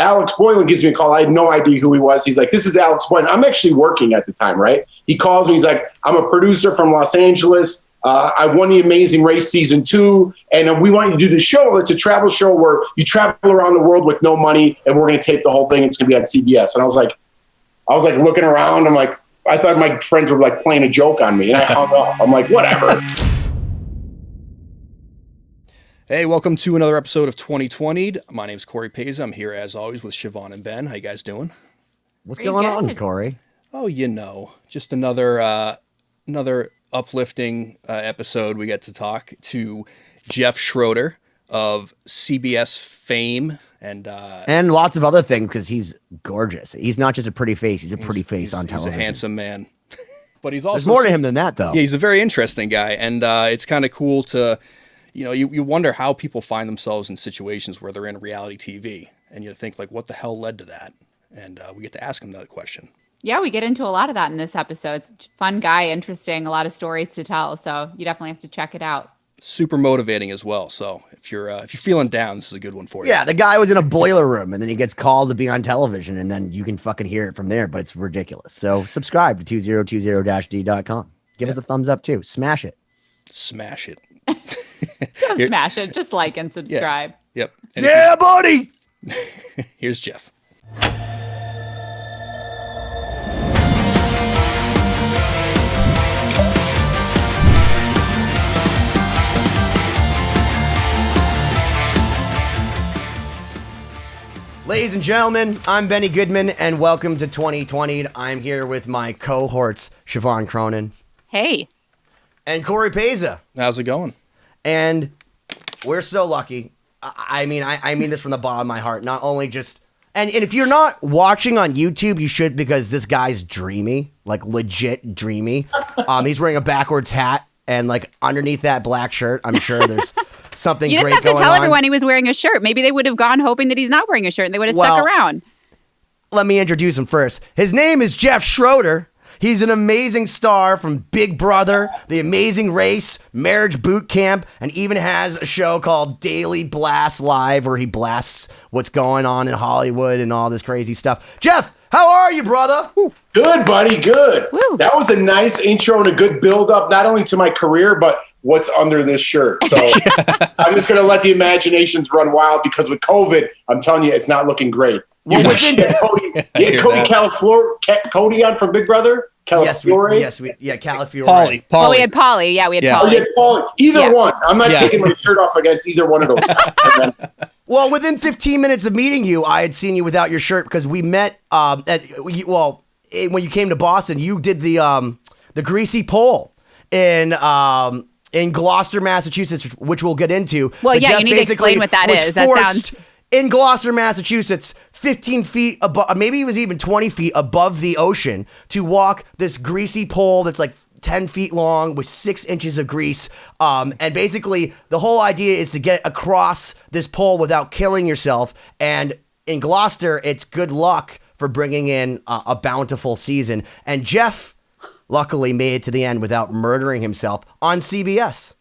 Alex Boylan gives me a call. I had no idea who he was. He's like, this is Alex Boylan. I'm actually working at the time, right? He calls me. He's like, I'm a producer from Los Angeles. I won The Amazing Race season 2, and we want you to do the show. It's a travel show where you travel around the world with no money, and we're going to tape the whole thing. It's going to be on CBS. And I was like looking around. I'm like, I thought my friends were like playing a joke on me, and I hung up. I'm like, whatever. Hey, welcome to another episode of 2020. My name's Cory Peza. I'm here as always with Siobhán and Ben. How you guys doing? What's going on, Cory? Oh, just another uplifting episode. We get to talk to Jeff Schroeder of CBS fame and lots of other things, because he's gorgeous. He's not just a pretty face; he's a pretty face on television. He's a handsome man, but he's also there's more to him than that, though. Yeah, he's a very interesting guy, and it's kind of cool to, you wonder how people find themselves in situations where they're in reality TV, and you think like, what the hell led to that? And we get to ask him that question. Yeah, we get into a lot of that in this episode. It's a fun guy, interesting, a lot of stories to tell. So you definitely have to check it out. Super motivating as well. So if you're feeling down, this is a good one for you. Yeah, the guy was in a boiler room, and then he gets called to be on television, and then you can fucking hear it from there. But it's ridiculous. So subscribe to 2020-d.com. Give us a thumbs up too. Smash it. Smash it. Just smash it. Just like and subscribe. Yeah. Yep. And yeah, buddy. Here's Jeff. Ladies and gentlemen, I'm Benny Goodman, and welcome to 2020. I'm here with my cohorts, Siobhán Cronin. Hey. And Cory Peza. How's it going? And we're so lucky. I mean this from the bottom of my heart. Not only just... And if you're not watching on YouTube, you should, because this guy's dreamy. Like, legit dreamy. He's wearing a backwards hat, and, like, underneath that black shirt, I'm sure there's... something you great didn't have to tell on. everyone he was wearing a shirt. Maybe they would have gone hoping that he's not wearing a shirt, and they would have stuck around. Let me introduce him first. His name is Jeff Schroeder. He's an amazing star from Big Brother, The Amazing Race, Marriage Boot Camp, and even has a show called Daily Blast Live, where he blasts what's going on in Hollywood and all this crazy stuff. Jeff, how are you, brother? Good, buddy. Good. Woo. That was a nice intro and a good build up, not only to my career, but what's under this shirt. So I'm just going to let the imaginations run wild, because with COVID, I'm telling you, it's not looking great. Well, Cody on from Big Brother? Calafiore? Yes, Calafiore. Pauly. Oh, we had Pauly. Yeah, we had Pauly. Oh, yeah, Pauly. Either one. I'm not taking my shirt off against either one of those guys. Well, within 15 minutes of meeting you, I had seen you without your shirt, because we met when you came to Boston. You did the greasy pole in Gloucester, Massachusetts, which we'll get into. Well, but yeah, Jeff you need to explain what that is. That sounds... In Gloucester, Massachusetts, 15 feet above, maybe it was even 20 feet above the ocean, to walk this greasy pole that's like 10 feet long with 6 inches of grease. And basically, the whole idea is to get across this pole without killing yourself. And in Gloucester, it's good luck for bringing in a bountiful season. And Jeff luckily made it to the end without murdering himself on CBS.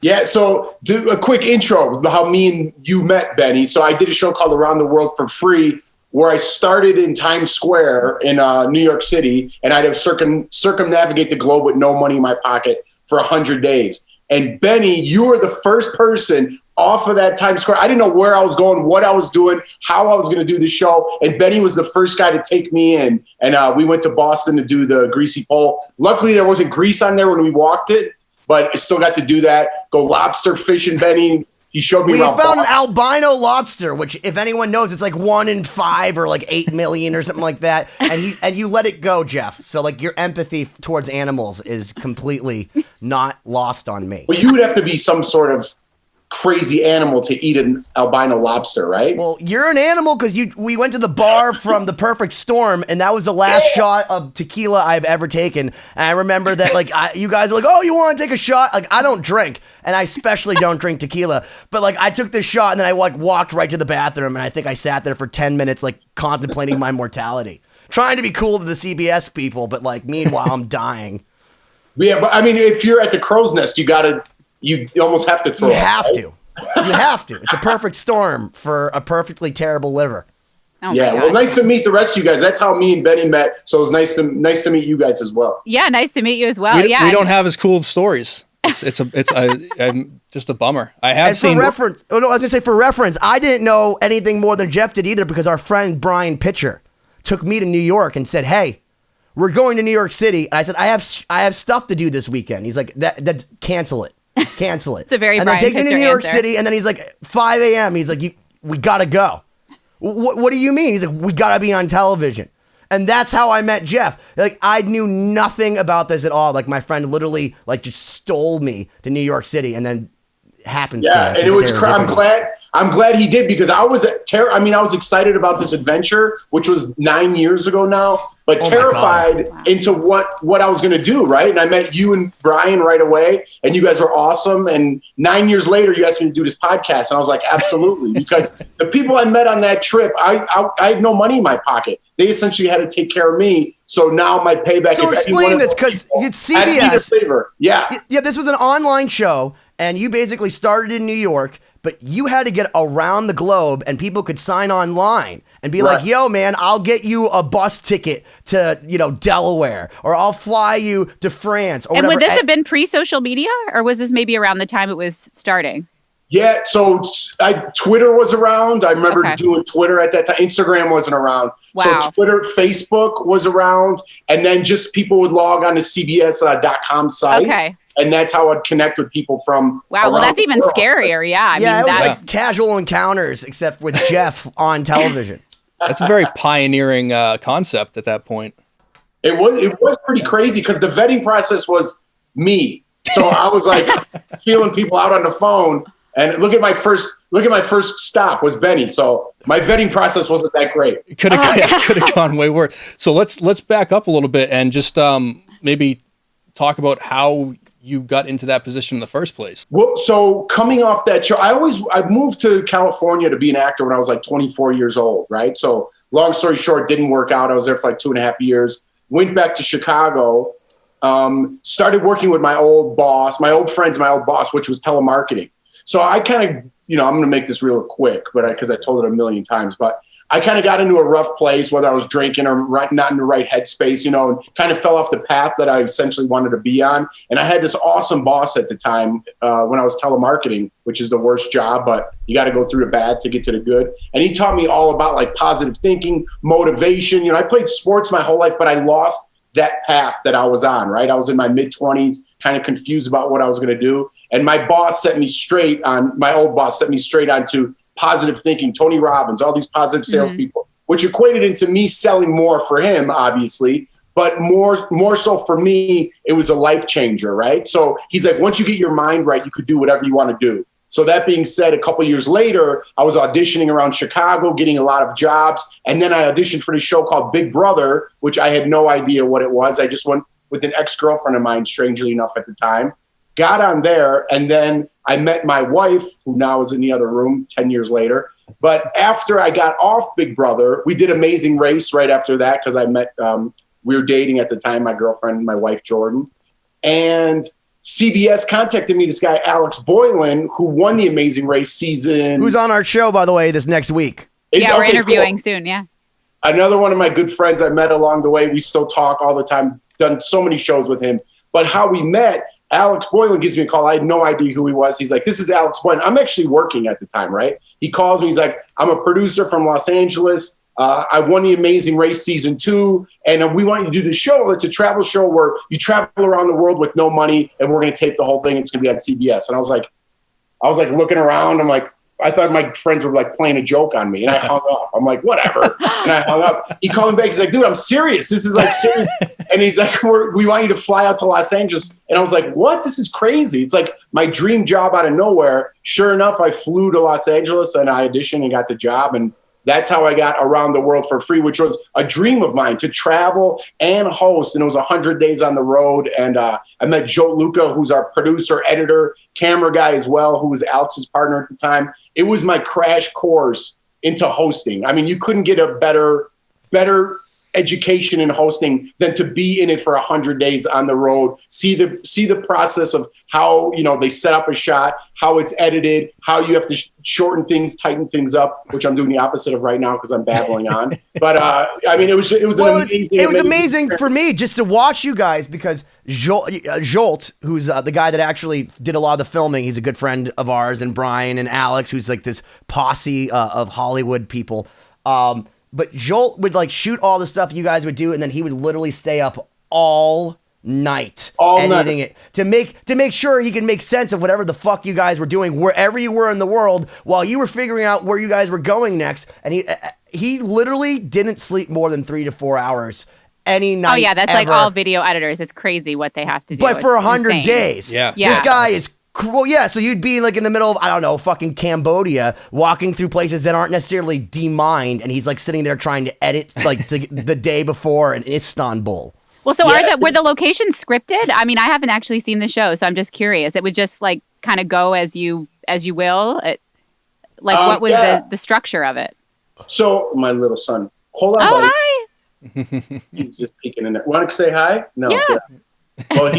Yeah, so do a quick intro how me and you met, Benny. So I did a show called Around the World for Free, where I started in Times Square in New York City, and I'd have circumnavigate the globe with no money in my pocket for 100 days. And Benny, you were the first person off of that Times Square. I didn't know where I was going, what I was doing, how I was going to do the show. And Benny was the first guy to take me in. And we went to Boston to do the greasy pole. Luckily, there wasn't grease on there when we walked it, but I still got to do that. Go lobster fishing, Benny. He showed me around Boston. We found an albino lobster, which, if anyone knows, it's like 1 in 5 or like 8 million or something like that. And you let it go, Jeff. So like your empathy towards animals is completely not lost on me. Well, you would have to be some sort of crazy animal to eat an albino lobster, right? Well, you're an animal, because we went to the bar from The Perfect Storm, and that was the last shot of tequila I've ever taken. And I remember that, like, you guys are like, oh, you want to take a shot? Like, I don't drink, and I especially don't drink tequila. But like, I took this shot, and then I like walked right to the bathroom, and I think I sat there for 10 minutes, like contemplating my mortality, trying to be cool to the CBS people, but like, meanwhile, I'm dying. Yeah, but I mean, if you're at the Crow's Nest, you almost have to throw You have to. It's a perfect storm for a perfectly terrible liver. Oh yeah. my Well, gosh. nice to meet the rest of you guys. That's how me and Benny met. So it was nice to meet you guys as well. Yeah, nice to meet you as well. we Yeah. don't have as cool of stories. It's just a bummer. I have And seen for reference, I was gonna say for reference, I didn't know anything more than Jeff did either because our friend Brian Pitcher took me to New York and said, "Hey, we're going to New York City." And I said, "I have stuff to do this weekend." He's like, "That's cancel it, cancel it." It's a very and then Brian takes me to Pitcher New York answer. City, and then he's like, 5 a.m. He's like, "We gotta go." What do you mean? He's like, "We gotta be on television." And that's how I met Jeff. Like, I knew nothing about this at all. Like, my friend literally like just stole me to New York City, and then happens. Yeah, and it was. I'm glad he did because I was I was excited about this adventure, which was 9 years ago now, but terrified into what I was going to do. Right, and I met you and Brian right away, and you guys were awesome. And 9 years later, you asked me to do this podcast, and I was like, absolutely, because the people I met on that trip, I had no money in my pocket. They essentially had to take care of me. So now my payback. So explain this because it's CBS. Yeah. Yeah, this was an online show, and you basically started in New York, but you had to get around the globe, and people could sign online and be like, "Yo, man, I'll get you a bus ticket to Delaware, or I'll fly you to France." Or And whatever. would this have been pre-social media, or was this maybe around the time it was starting? Yeah, so Twitter was around. I remember doing Twitter at that time. Instagram wasn't around. Wow. So Twitter, Facebook was around. And then just people would log on to CBS.com site. Okay. And that's how I'd connect with people from Wow, well, that's even scarier. Yeah. I mean, it was like casual encounters, except with Jeff on television. That's a very pioneering concept at that point. It was pretty crazy because the vetting process was me. So I was like feeling people out on the phone. And look at my first stop was Benny. So my vetting process wasn't that great. It could have gone way worse. So let's back up a little bit and just maybe talk about how you got into that position in the first place. Well, so coming off that show, I moved to California to be an actor when I was like 24 years old, right? So long story short, didn't work out. I was there for like 2.5 years. Went back to Chicago, started working with my old boss, my old boss, which was telemarketing. So I kind of, I'm going to make this real quick, but because I told it a million times, but I kind of got into a rough place, whether I was drinking or not in the right headspace, and kind of fell off the path that I essentially wanted to be on. And I had this awesome boss at the time when I was telemarketing, which is the worst job, but you got to go through the bad to get to the good. And he taught me all about like positive thinking, motivation. I played sports my whole life, but I lost that path that I was on, right? I was in my mid-20s, kind of confused about what I was going to do. And my old boss set me straight onto positive thinking, Tony Robbins, all these positive salespeople, which equated into me selling more for him, obviously, but more so for me, it was a life changer, right? So he's like, once you get your mind right, you could do whatever you want to do. So that being said, a couple years later, I was auditioning around Chicago, getting a lot of jobs. And then I auditioned for this show called Big Brother, which I had no idea what it was. I just went with an ex-girlfriend of mine, strangely enough at the time, got on there. And then I met my wife, who now is in the other room 10 years later. But after I got off Big Brother, we did Amazing Race right after that because I met, we were dating at the time, my girlfriend, my wife, Jordan. And CBS contacted me, this guy, Alex Boylan, who won the Amazing Race season. Who's on our show, by the way, this next week. We're interviewing soon, yeah. Another one of my good friends I met along the way. We still talk all the time, done so many shows with him. But how we met, Alex Boylan gives me a call. I had no idea who he was. He's like, this is Alex Boylan. I'm actually working at the time, right? He calls me. He's like, I'm a producer from Los Angeles. I won the Amazing Race season 2, and we want you to do the show. It's a travel show where you travel around the world with no money, and we're going to tape the whole thing. It's going to be on CBS. And I was like looking around. I'm like, I thought my friends were like playing a joke on me, and I hung up. I'm like, whatever. And I hung up. He called me back. He's like, dude, I'm serious. This is like serious. And he's like, we want you to fly out to Los Angeles. And I was like, what? This is crazy. It's like my dream job out of nowhere. Sure enough, I flew to Los Angeles and I auditioned and got the job. And that's how I got Around the World for Free, which was a dream of mine, to travel and host. And it was 100 days on the road. And I met Joe Luca, who's our producer, editor, camera guy as well, who was Alex's partner at the time. It was my crash course into hosting. I mean, you couldn't get a better education in hosting than to be in it for 100 days on the road, see the process of how, they set up a shot, how it's edited, how you have to shorten things, tighten things up, which I'm doing the opposite of right now because I'm babbling on. But it was amazing for me just to watch you guys, because Jolt, who's the guy that actually did a lot of the filming, he's a good friend of ours, and Brian and Alex, who's like this posse of Hollywood people. But Jolt would like shoot all the stuff you guys would do, and then he would literally stay up all night editing it to make sure he can make sense of whatever the fuck you guys were doing wherever you were in the world while you were figuring out where you guys were going next. And he literally didn't sleep more than 3 to 4 hours any night. Oh yeah, that's ever. like all video editors. It's crazy what they have to do. But for 100 insane. days, yeah, this guy is. Well, yeah, so you'd be like in the middle of, I don't know, fucking Cambodia, walking through places that aren't necessarily demined, and he's like sitting there trying to edit like the day before in Istanbul. Well, so were the locations scripted? I mean, I haven't actually seen the show, so I'm just curious. It would just like kind of go as you will. What was the structure of it? So my little son, hold on, buddy. Hi. He's just peeking in there. Want to say hi? No. Yeah. Well,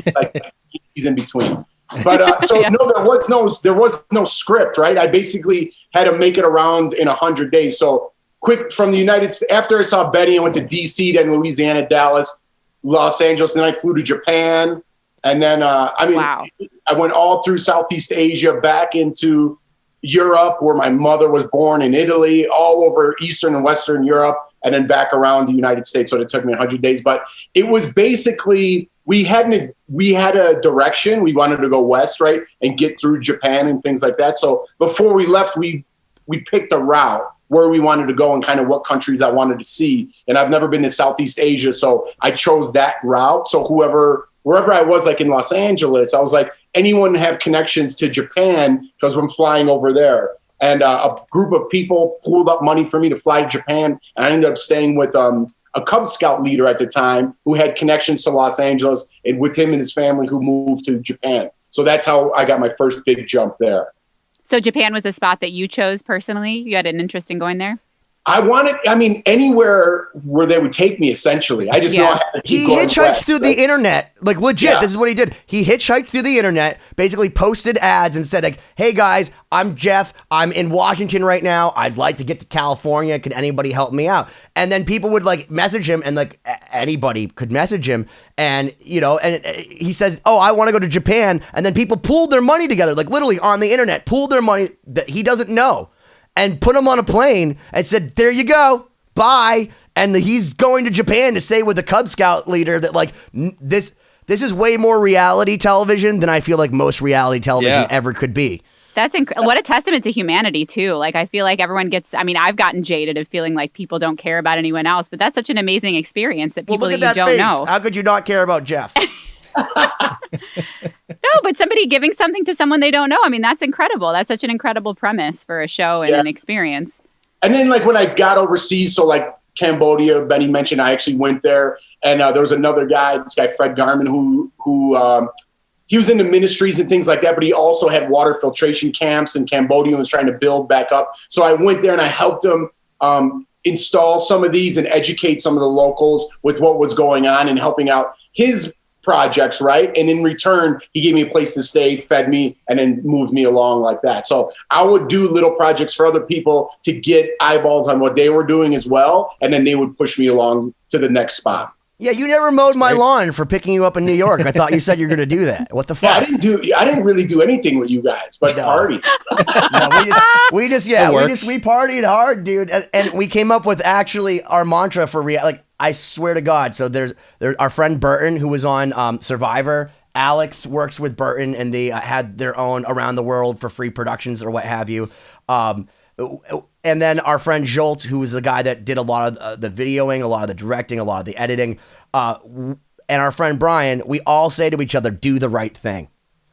he's in between. But no, there was no script, right? I basically had to make it around in 100 days. So quick from the United States. After I saw Benny, I went to DC, then Louisiana, Dallas, Los Angeles, and then I flew to Japan. And then, I went all through Southeast Asia, back into Europe, where my mother was born, in Italy, all over Eastern and Western Europe, and then back around the United States. So it took me 100 days. But it was basically, we had a direction. We wanted to go west, right, and get through Japan and things like that. So before we left, we picked a route where we wanted to go and kind of what countries I wanted to see. And I've never been to Southeast Asia, so I chose that route. So wherever I was, like in Los Angeles, I was like, anyone have connections to Japan, because I'm flying over there. And a group of people pooled up money for me to fly to Japan. And I ended up staying with a Cub Scout leader at the time who had connections to Los Angeles, and with him and his family who moved to Japan. So that's how I got my first big jump there. So Japan was a spot that you chose personally? You had an interest in going there? Anywhere where they would take me, essentially. I just know I had to keep going. He hitchhiked through the internet. Like, legit, This is what he did. He hitchhiked through the internet, basically posted ads and said, like, hey, guys, I'm Jeff. I'm in Washington right now. I'd like to get to California. Can anybody help me out? And then people would, like, message him, and, like, anybody could message him. And, and he says, oh, I want to go to Japan. And then people pooled their money together, like, literally on the internet, pooled their money that he doesn't know, and put him on a plane and said, there you go, bye. And he's going to Japan to stay with the Cub Scout leader. That, like, this is way more reality television than I feel like most reality television ever could be. That's what a testament to humanity, too. Like, I feel like everyone gets, I've gotten jaded of feeling like people don't care about anyone else, but that's such an amazing experience that people that you don't know. How could you not care about Jeff? No, but somebody giving something to someone they don't know. That's incredible. That's such an incredible premise for a show and an experience. And then, like, when I got overseas, so like Cambodia, Benny mentioned, I actually went there, and there was another guy, this guy Fred Garman, who he was into ministries and things like that, but he also had water filtration camps in Cambodia and was trying to build back up. So I went there and I helped him install some of these and educate some of the locals with what was going on and helping out his projects, right? And in return, he gave me a place to stay, fed me, and then moved me along like that. So I would do little projects for other people to get eyeballs on what they were doing as well, and then they would push me along to the next spot. Yeah, you never mowed my lawn for picking you up in New York. I thought you said you were going to do that. What the fuck? Yeah, I didn't really do anything with you guys, but party. we partied hard, dude, and we came up with actually our mantra for I swear to God. So there's our friend Burton, who was on Survivor. Alex works with Burton, and they had their own Around the World for Free productions or what have you. And then our friend Jolt, who was the guy that did a lot of the videoing, a lot of the directing, a lot of the editing. And our friend Brian, we all say to each other, do the right thing.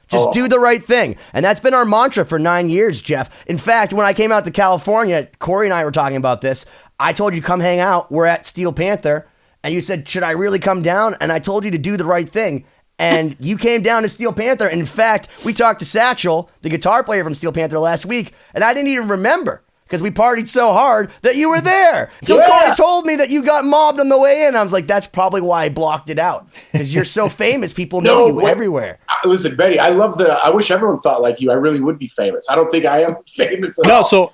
Just do the right thing. And that's been our mantra for 9 years, Jeff. In fact, when I came out to California, Cory and I were talking about this. I told you to come hang out. We're at Steel Panther. And you said, should I really come down? And I told you to do the right thing. And you came down to Steel Panther. And in fact, we talked to Satchel, the guitar player from Steel Panther, last week. And I didn't even remember. because we partied so hard that you were there. So Cory told me that you got mobbed on the way in. I was like, that's probably why I blocked it out, because you're so famous. People know you everywhere. Listen, Benny, I wish everyone thought like you. I really would be famous. I don't think I am famous at all. So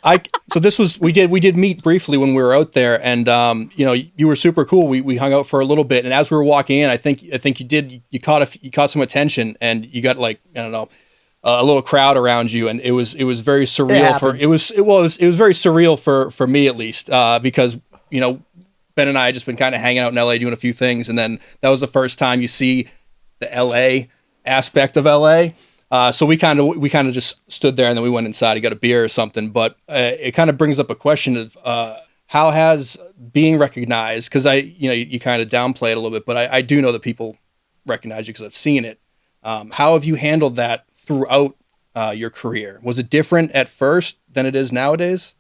this was, we did meet briefly when we were out there, and you were super cool. We hung out for a little bit, and as we were walking in, I think you caught some attention, and you got like, I don't know, a little crowd around you, and it was very surreal. It was very surreal for me, at least, because Ben and I had just been kind of hanging out in LA doing a few things, and then that was the first time you see the LA aspect of LA. So we kind of just stood there, and then we went inside to get a beer or something. But it kind of brings up a question of how has being recognized, because you kind of downplay it a little bit, but I do know that people recognize you because I've seen it. How have you handled that throughout your career? Was it different at first than it is nowadays?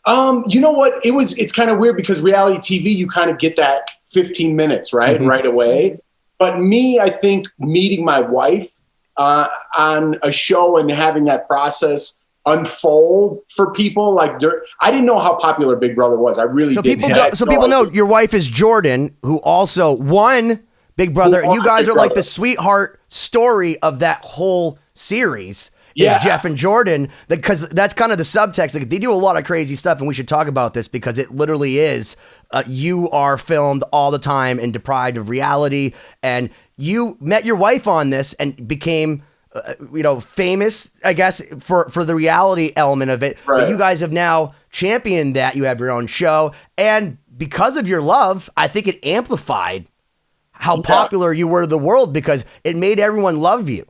You know what? It's kind of weird because reality TV, you kind of get that 15 minutes, right? Mm-hmm. Right away. But me, I think meeting my wife on a show and having that process unfold for people, like I didn't know how popular Big Brother was. I really didn't. People know your wife is Jordan, who also won Big Brother, and you guys are like the sweetheart story of that whole series. Is Jeff and Jordan, because that's kind of the subtext. Like, they do a lot of crazy stuff, and we should talk about this because it literally is. You are filmed all the time and deprived of reality, and you met your wife on this and became, famous, I guess, for the reality element of it. Right. But you guys have now championed that. You have your own show, and because of your love, I think it amplified how popular you were to the world, because it made everyone love you.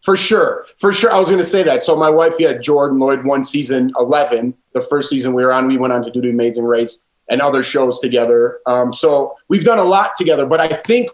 For sure. I was going to say that. So my wife, Jordan Lloyd, won season 11. The first season we were on, we went on to do The Amazing Race and other shows together. So we've done a lot together. But I think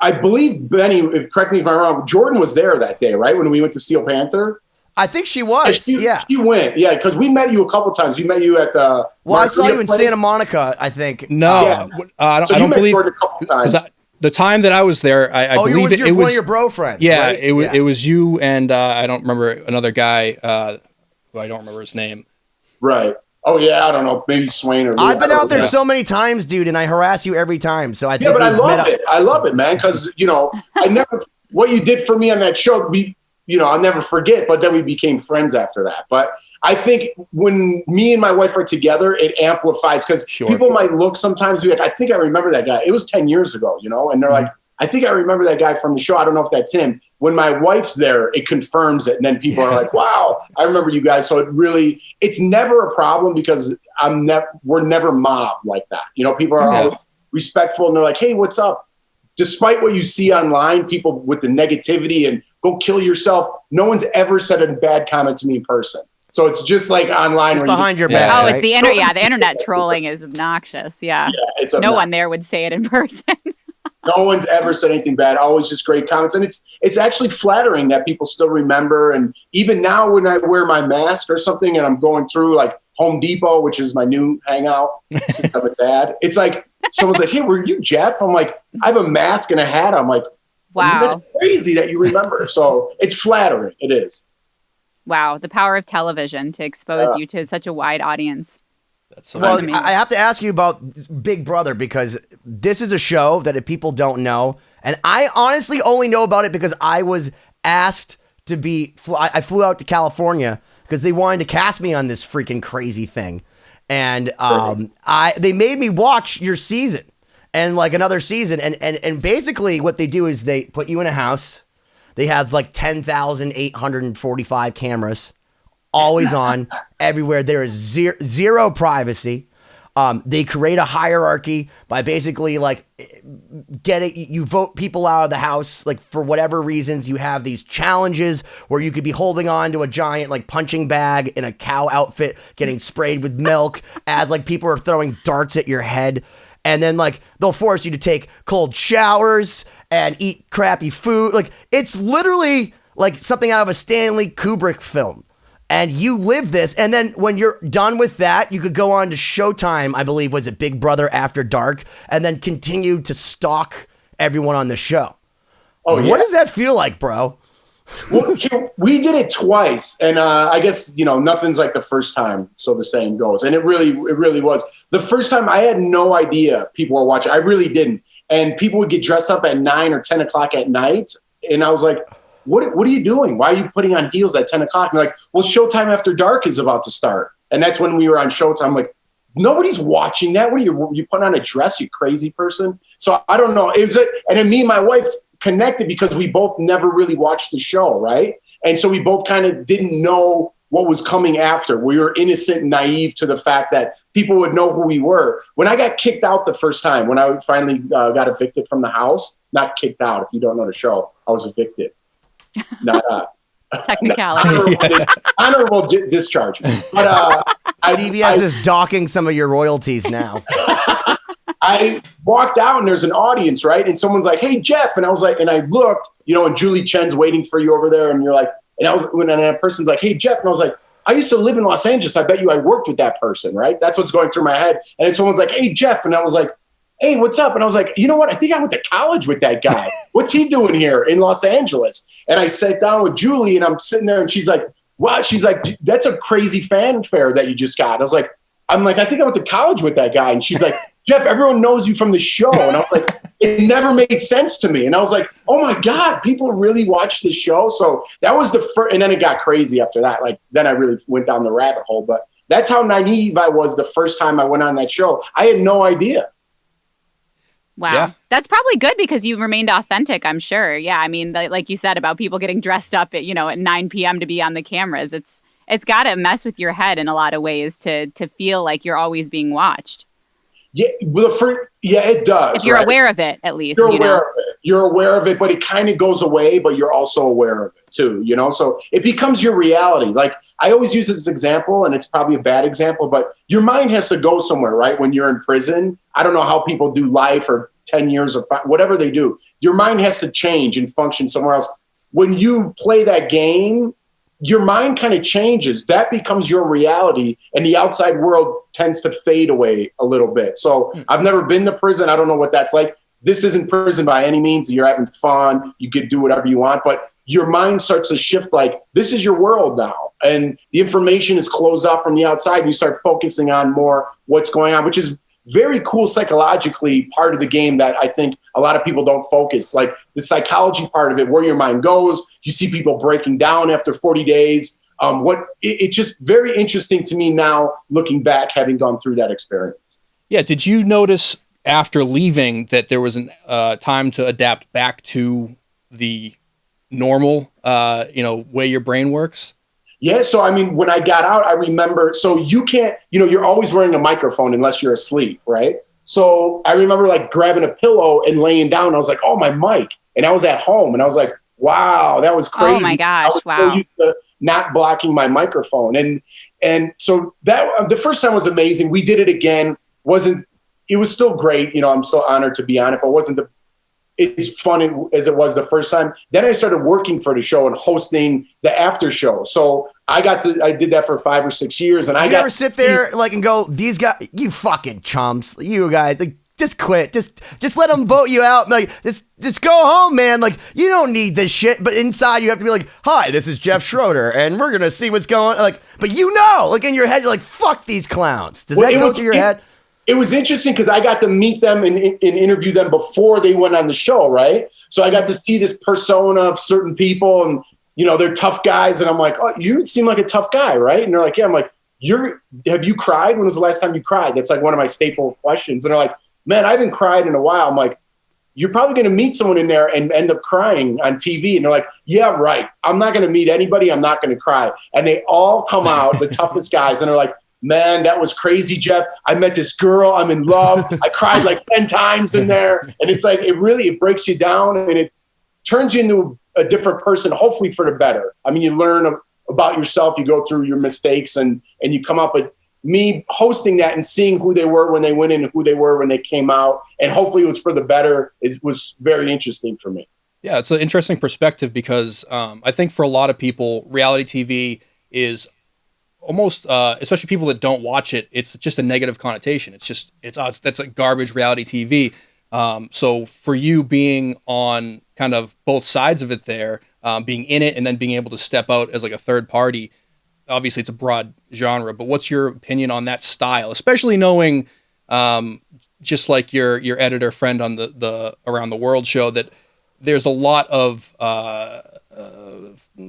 I believe, Benny, correct me if I'm wrong, Jordan was there that day, right? When we went to Steel Panther? I think she was. She went. Yeah, because we met you a couple times. We met you at the. Well, I saw you in Santa Monica, I think. No, I don't believe. Jordan a couple times. The time that I was there, I believe it was one of your bro friends. Yeah, right? It was you and I don't remember another guy who I don't remember his name. Right. Oh yeah, I don't know, maybe Swain or. I've been out there so many times, dude, and I harass you every time. So I think but I love it. I love it, man, because I never what you did for me on that show. I'll never forget. But then we became friends after that. But I think when me and my wife are together, it amplifies, because people might look sometimes and be like, I think I remember that guy. It was 10 years ago, and they're like, I think I remember that guy from the show. I don't know if that's him. When my wife's there, it confirms it. And then people are like, wow, I remember you guys. So it's never a problem, because we're never mobbed like that. People are always respectful, and they're like, hey, what's up? Despite what you see online, people with the negativity and go kill yourself, no one's ever said a bad comment to me in person. So it's just like online. It's behind your back. Oh, right? It's the internet. The internet trolling is obnoxious. Yeah. No one there would say it in person. No one's ever said anything bad. Always just great comments. And it's actually flattering that people still remember. And even now when I wear my mask or something and I'm going through like Home Depot, which is my new hangout since I'm a dad, it's like someone's like, hey, were you Jeff? I'm like, I have a mask and a hat. I'm like, wow, that's crazy that you remember. So it's flattering. It is. Wow. The power of television to expose you to such a wide audience. That's so well, I have to ask you about Big Brother, because this is a show that if people don't know, and I honestly only know about it because I was asked to I flew out to California because they wanted to cast me on this freaking crazy thing. And they made me watch your season and like another season. And basically what they do is they put you in a house. They have like 10,845 cameras always on everywhere. There is zero privacy. They create a hierarchy by basically like you vote people out of the house, like for whatever reasons. You have these challenges where you could be holding on to a giant like punching bag in a cow outfit, getting sprayed with milk as like people are throwing darts at your head. And then like they'll force you to take cold showers and eat crappy food. Like it's literally like something out of a Stanley Kubrick film. And you live this, and then when you're done with that, you could go on to Showtime, I believe, was it Big Brother After Dark, and then continue to stalk everyone on the show. Oh, yeah. What does that feel like, bro? Well, we did it twice, and I guess nothing's like the first time, so the saying goes. And it really was. The first time, I had no idea people were watching. I really didn't. And people would get dressed up at 9 or 10 o'clock at night, and I was like, "What are you doing? Why are you putting on heels at 10 o'clock?" And they're like, "Well, Showtime After Dark is about to start," and that's when we were on Showtime. I'm like, nobody's watching that. What are you putting on a dress, you crazy person? So I don't know. And then me and my wife connected because we both never really watched the show, right? And so we both kind of didn't know what was coming after. We were innocent and naive to the fact that people would know who we were. When I got kicked out the first time, when I finally got evicted from the house, not kicked out, if you don't know the show, I was evicted. Not technicality. Honorable discharge. But CBS is docking some of your royalties now. I walked out and there's an audience, right? And someone's like, "Hey, Jeff." And I was like, and I looked, and Julie Chen's waiting for you over there. And you're like, when that person's like, "Hey, Jeff." And I was like, "I used to live in Los Angeles. I bet you I worked with that person," right? That's what's going through my head. And then someone's like, "Hey, Jeff." And I was like, "Hey, what's up?" And I was like, "You know what? I think I went to college with that guy. What's he doing here in Los Angeles?" And I sat down with Julie and I'm sitting there and she's like, "Wow." She's like, "That's a crazy fanfare that you just got." I'm like, "I think I went to college with that guy." And she's like, "Jeff, everyone knows you from the show." And I was like, it never made sense to me. And I was like, oh my God, people really watch the show. So that was the first, and then it got crazy after that. Like, then I really went down the rabbit hole, but that's how naive I was the first time I went on that show. I had no idea. Wow. Yeah. That's probably good because you remained authentic, I'm sure. Yeah. I mean, like you said about people getting dressed up at, at 9 p.m. to be on the cameras. It's got to mess with your head in a lot of ways to feel like you're always being watched. Yeah, it does. If you're aware of it, at least. You're aware of it. You're aware of it, but it kind of goes away, but you're also aware of it too, So it becomes your reality. Like, I always use this example, and it's probably a bad example, but your mind has to go somewhere, right? When you're in prison, I don't know how people do life or 10 years or whatever they do. Your mind has to change and function somewhere else. When you play that game, your mind kind of changes. That becomes your reality, and the outside world tends to fade away a little bit. So I've never been to prison. I don't know what that's like. This isn't prison by any means. You're having fun. You could do whatever you want, but your mind starts to shift like, this is your world now. And the information is closed off from the outside, and you start focusing on more what's going on, which is very cool psychologically part of the game that I think a lot of people don't focus. Like the psychology part of it, where your mind goes. You see people breaking down after 40 days. It's just very interesting to me now, looking back, having gone through that experience. Yeah. Did you notice after leaving that there was an time to adapt back to the normal, way your brain works? Yeah. So, I mean, when I got out, I remember, so you can't, you're always wearing a microphone unless you're asleep, right? So I remember like grabbing a pillow and laying down. I was like, oh, my mic. And I was at home and I was like, wow, that was crazy. Oh my gosh. Wow. So used to not blocking my microphone. And so that the first time was amazing. We did it again. It was still great. I'm still honored to be on it, but it wasn't as fun as it was the first time. Then I started working for the show and hosting the after show. So I did that for 5 or 6 years. And I never sit there and go, these guys, you fucking chumps, you guys, like, just quit. Just let them vote you out. Like, just go home, man. Like, you don't need this shit. But inside you have to be like, hi, this is Jeff Schroeder, and we're going to see what's going on. Like, but like in your head, you're like, fuck these clowns. Does that go through your head? It was interesting because I got to meet them and interview them before they went on the show, right? So I got to see this persona of certain people, and they're tough guys, and I'm like, oh, you seem like a tough guy, right? And they're like, yeah. I'm like, have you cried? When was the last time you cried? That's like one of my staple questions. And they're like, man, I haven't cried in a while. I'm like, you're probably going to meet someone in there and end up crying on TV. And they're like, yeah, right. I'm not going to meet anybody. I'm not going to cry. And they all come out, the toughest guys, and they're like, man, that was crazy, Jeff. I met this girl. I'm in love. I cried like 10 times in there. And it's like, it breaks you down and it turns you into a different person, hopefully for the better. I mean, you learn about yourself, you go through your mistakes and you come up with me hosting that and seeing who they were when they went in and who they were when they came out. And hopefully it was for the better. It was very interesting for me. Yeah, it's an interesting perspective because I think for a lot of people, reality TV is almost, especially people that don't watch it, it's just a negative connotation. That's like garbage reality TV. So for you being on kind of both sides of it there, being in it and then being able to step out as like a third party. Obviously, it's a broad genre, but what's your opinion on that style, especially knowing, just like your editor friend on the Around the World show, that there's a lot of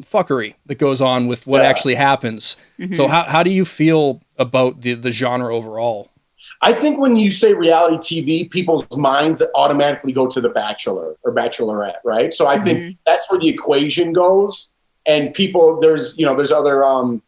fuckery that goes on with what actually happens. Mm-hmm. So how do you feel about the genre overall? I think when you say reality TV, people's minds automatically go to The Bachelor or Bachelorette, right? So I think that's where the equation goes. And people, there's other,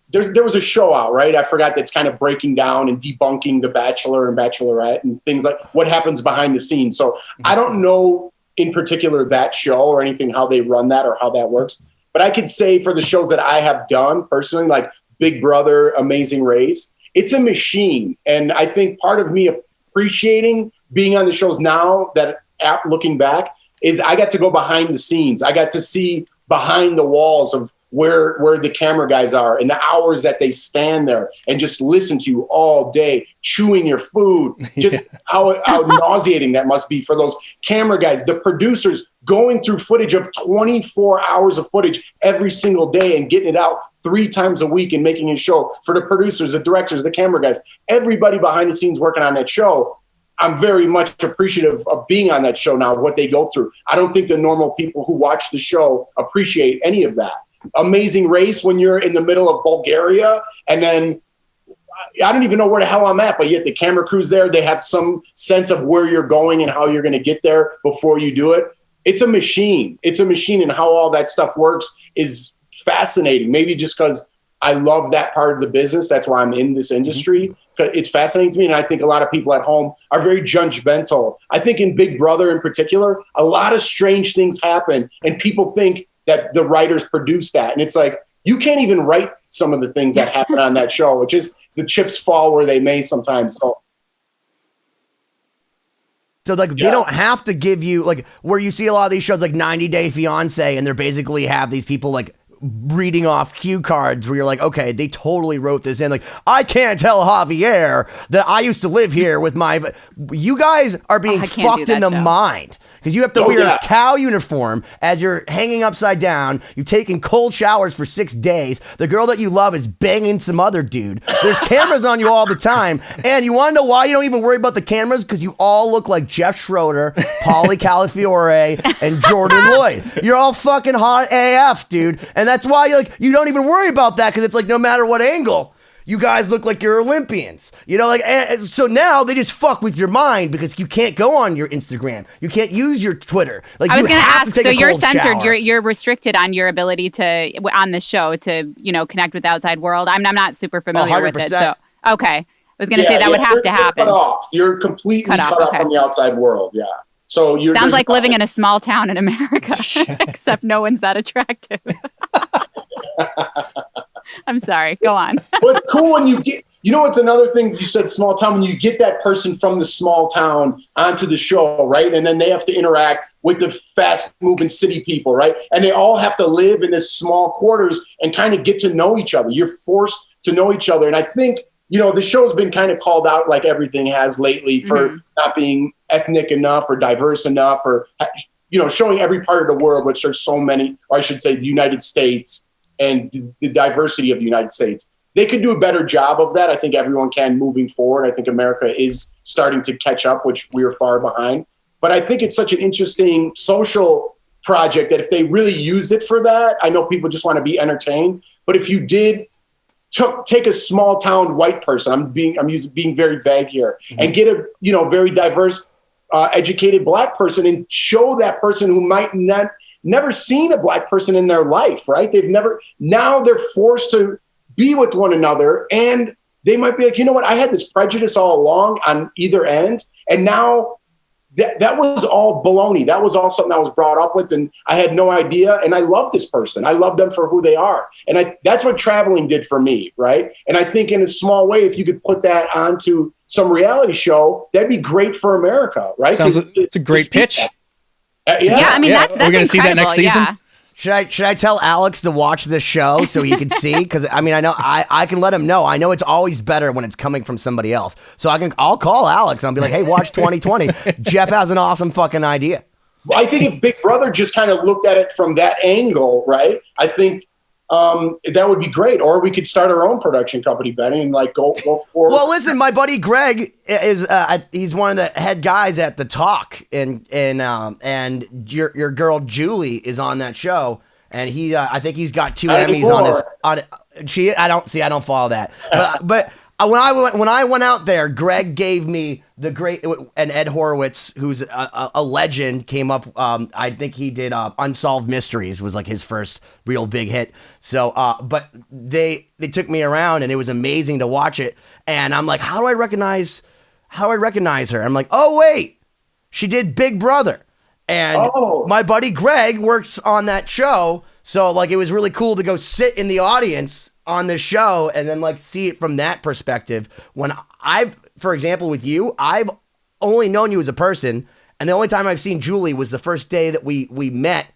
there was a show out, right? I forgot, that's kind of breaking down and debunking The Bachelor and Bachelorette and things like what happens behind the scenes. So I don't know in particular that show or anything, how they run that or how that works. But I could say for the shows that I have done personally, like Big Brother, Amazing Race, it's a machine. And I think part of me appreciating being on the shows now, that looking back, is I got to go behind the scenes. I got to see behind the walls of where the camera guys are and the hours that they stand there and just listen to you all day, chewing your food, just how nauseating that must be for those camera guys, the producers going through footage of 24 hours of footage every single day and getting it out 3 times a week and making a show for the producers, the directors, the camera guys, everybody behind the scenes working on that show. I'm very much appreciative of being on that show now, what they go through. I don't think the normal people who watch the show appreciate any of that. Amazing Race, when you're in the middle of Bulgaria, and then I don't even know where the hell I'm at, but yet the camera crew's there. They have some sense of where you're going and how you're going to get there before you do it. It's a machine. It's a machine, and how all that stuff works is fascinating. Maybe just because I love that part of the business. That's why I'm in this industry. It's fascinating to me, and I think a lot of people at home are very judgmental. I think in Big Brother in particular, a lot of strange things happen, and people think that the writers produce that. And it's like, you can't even write some of the things that happen on that show, which is the chips fall where they may sometimes. So like they don't have to give you, like, where you see a lot of these shows like 90 Day Fiance, and they're basically have these people like reading off cue cards where you're like, okay, they totally wrote this in. Like, I can't tell Javier that I used to live here with my... You guys are being fucked in the mind. Because you have to wear a cow uniform as you're hanging upside down. You've taken cold showers for 6 days. The girl that you love is banging some other dude. There's cameras on you all the time. And you want to know why you don't even worry about the cameras? Because you all look like Jeff Schroeder, Pauly Calafiore, and Jordan Lloyd. You're all fucking hot AF, dude. And that's why you don't even worry about that, because it's like no matter what angle, you guys look like you're Olympians, and so now they just fuck with your mind because you can't go on your Instagram. You can't use your Twitter. Like, I was going to ask, so you're censored. You're restricted on your ability to, on the show, to, connect with the outside world. I'm not super familiar with it. So, okay. I was going to say that would have to happen. Cut off. You're completely cut off from the outside world. Yeah. So sounds like living in a small town in America, except no one's that attractive. I'm sorry. Go on. Well, it's cool when you get, it's another thing you said, small town, when you get that person from the small town onto the show, right? And then they have to interact with the fast moving city people, right? And they all have to live in this small quarters and kind of get to know each other. You're forced to know each other. And I think, the show's been kind of called out, like everything has lately, for not being ethnic enough or diverse enough, or, showing every part of the world, which there's so many, or I should say the United States and the diversity of the United States. They could do a better job of that. I think everyone can moving forward. I think America is starting to catch up, which we are far behind. But I think it's such an interesting social project that if they really used it for that, I know people just want to be entertained. But if you did take a small town white person, I'm being very vague here, and get a very diverse, educated black person and show that person who might never seen a black person in their life, right? Now they're forced to be with one another, and they might be like, you know what? I had this prejudice all along on either end. And now that was all baloney. That was all something I was brought up with, and I had no idea. And I love this person. I love them for who they are. And that's what traveling did for me, right? And I think in a small way, if you could put that onto some reality show, that'd be great for America, right? It's a great pitch. Yeah, I mean, that's we're going to see that next season. Yeah. Should I tell Alex to watch this show so he can see? Because I mean, I know I can let him know. I know it's always better when it's coming from somebody else. So I'll call Alex and I'll be like, hey, watch 2020. Jeff has an awesome fucking idea. I think if Big Brother just kind of looked at it from that angle, right? I think that would be great. Or we could start our own production company, Benny, and like go for. Well, listen, my buddy Greg is he's one of the head guys at The Talk, and your girl Julie is on that show, and he I think he's got 2 Emmys on his. I don't follow that, but. When I went out there, Greg gave me the great, and Ed Horowitz, who's a legend, came up. I think he did Unsolved Mysteries was like his first real big hit. So, but they took me around, and it was amazing to watch it. And I'm like, how do I recognize her? I'm like, oh wait, she did Big Brother, and my buddy Greg works on that show. So like, it was really cool to go sit in the audience on the show and then like see it from that perspective. When for example, with you, I've only known you as a person, and the only time I've seen Julie was the first day that we met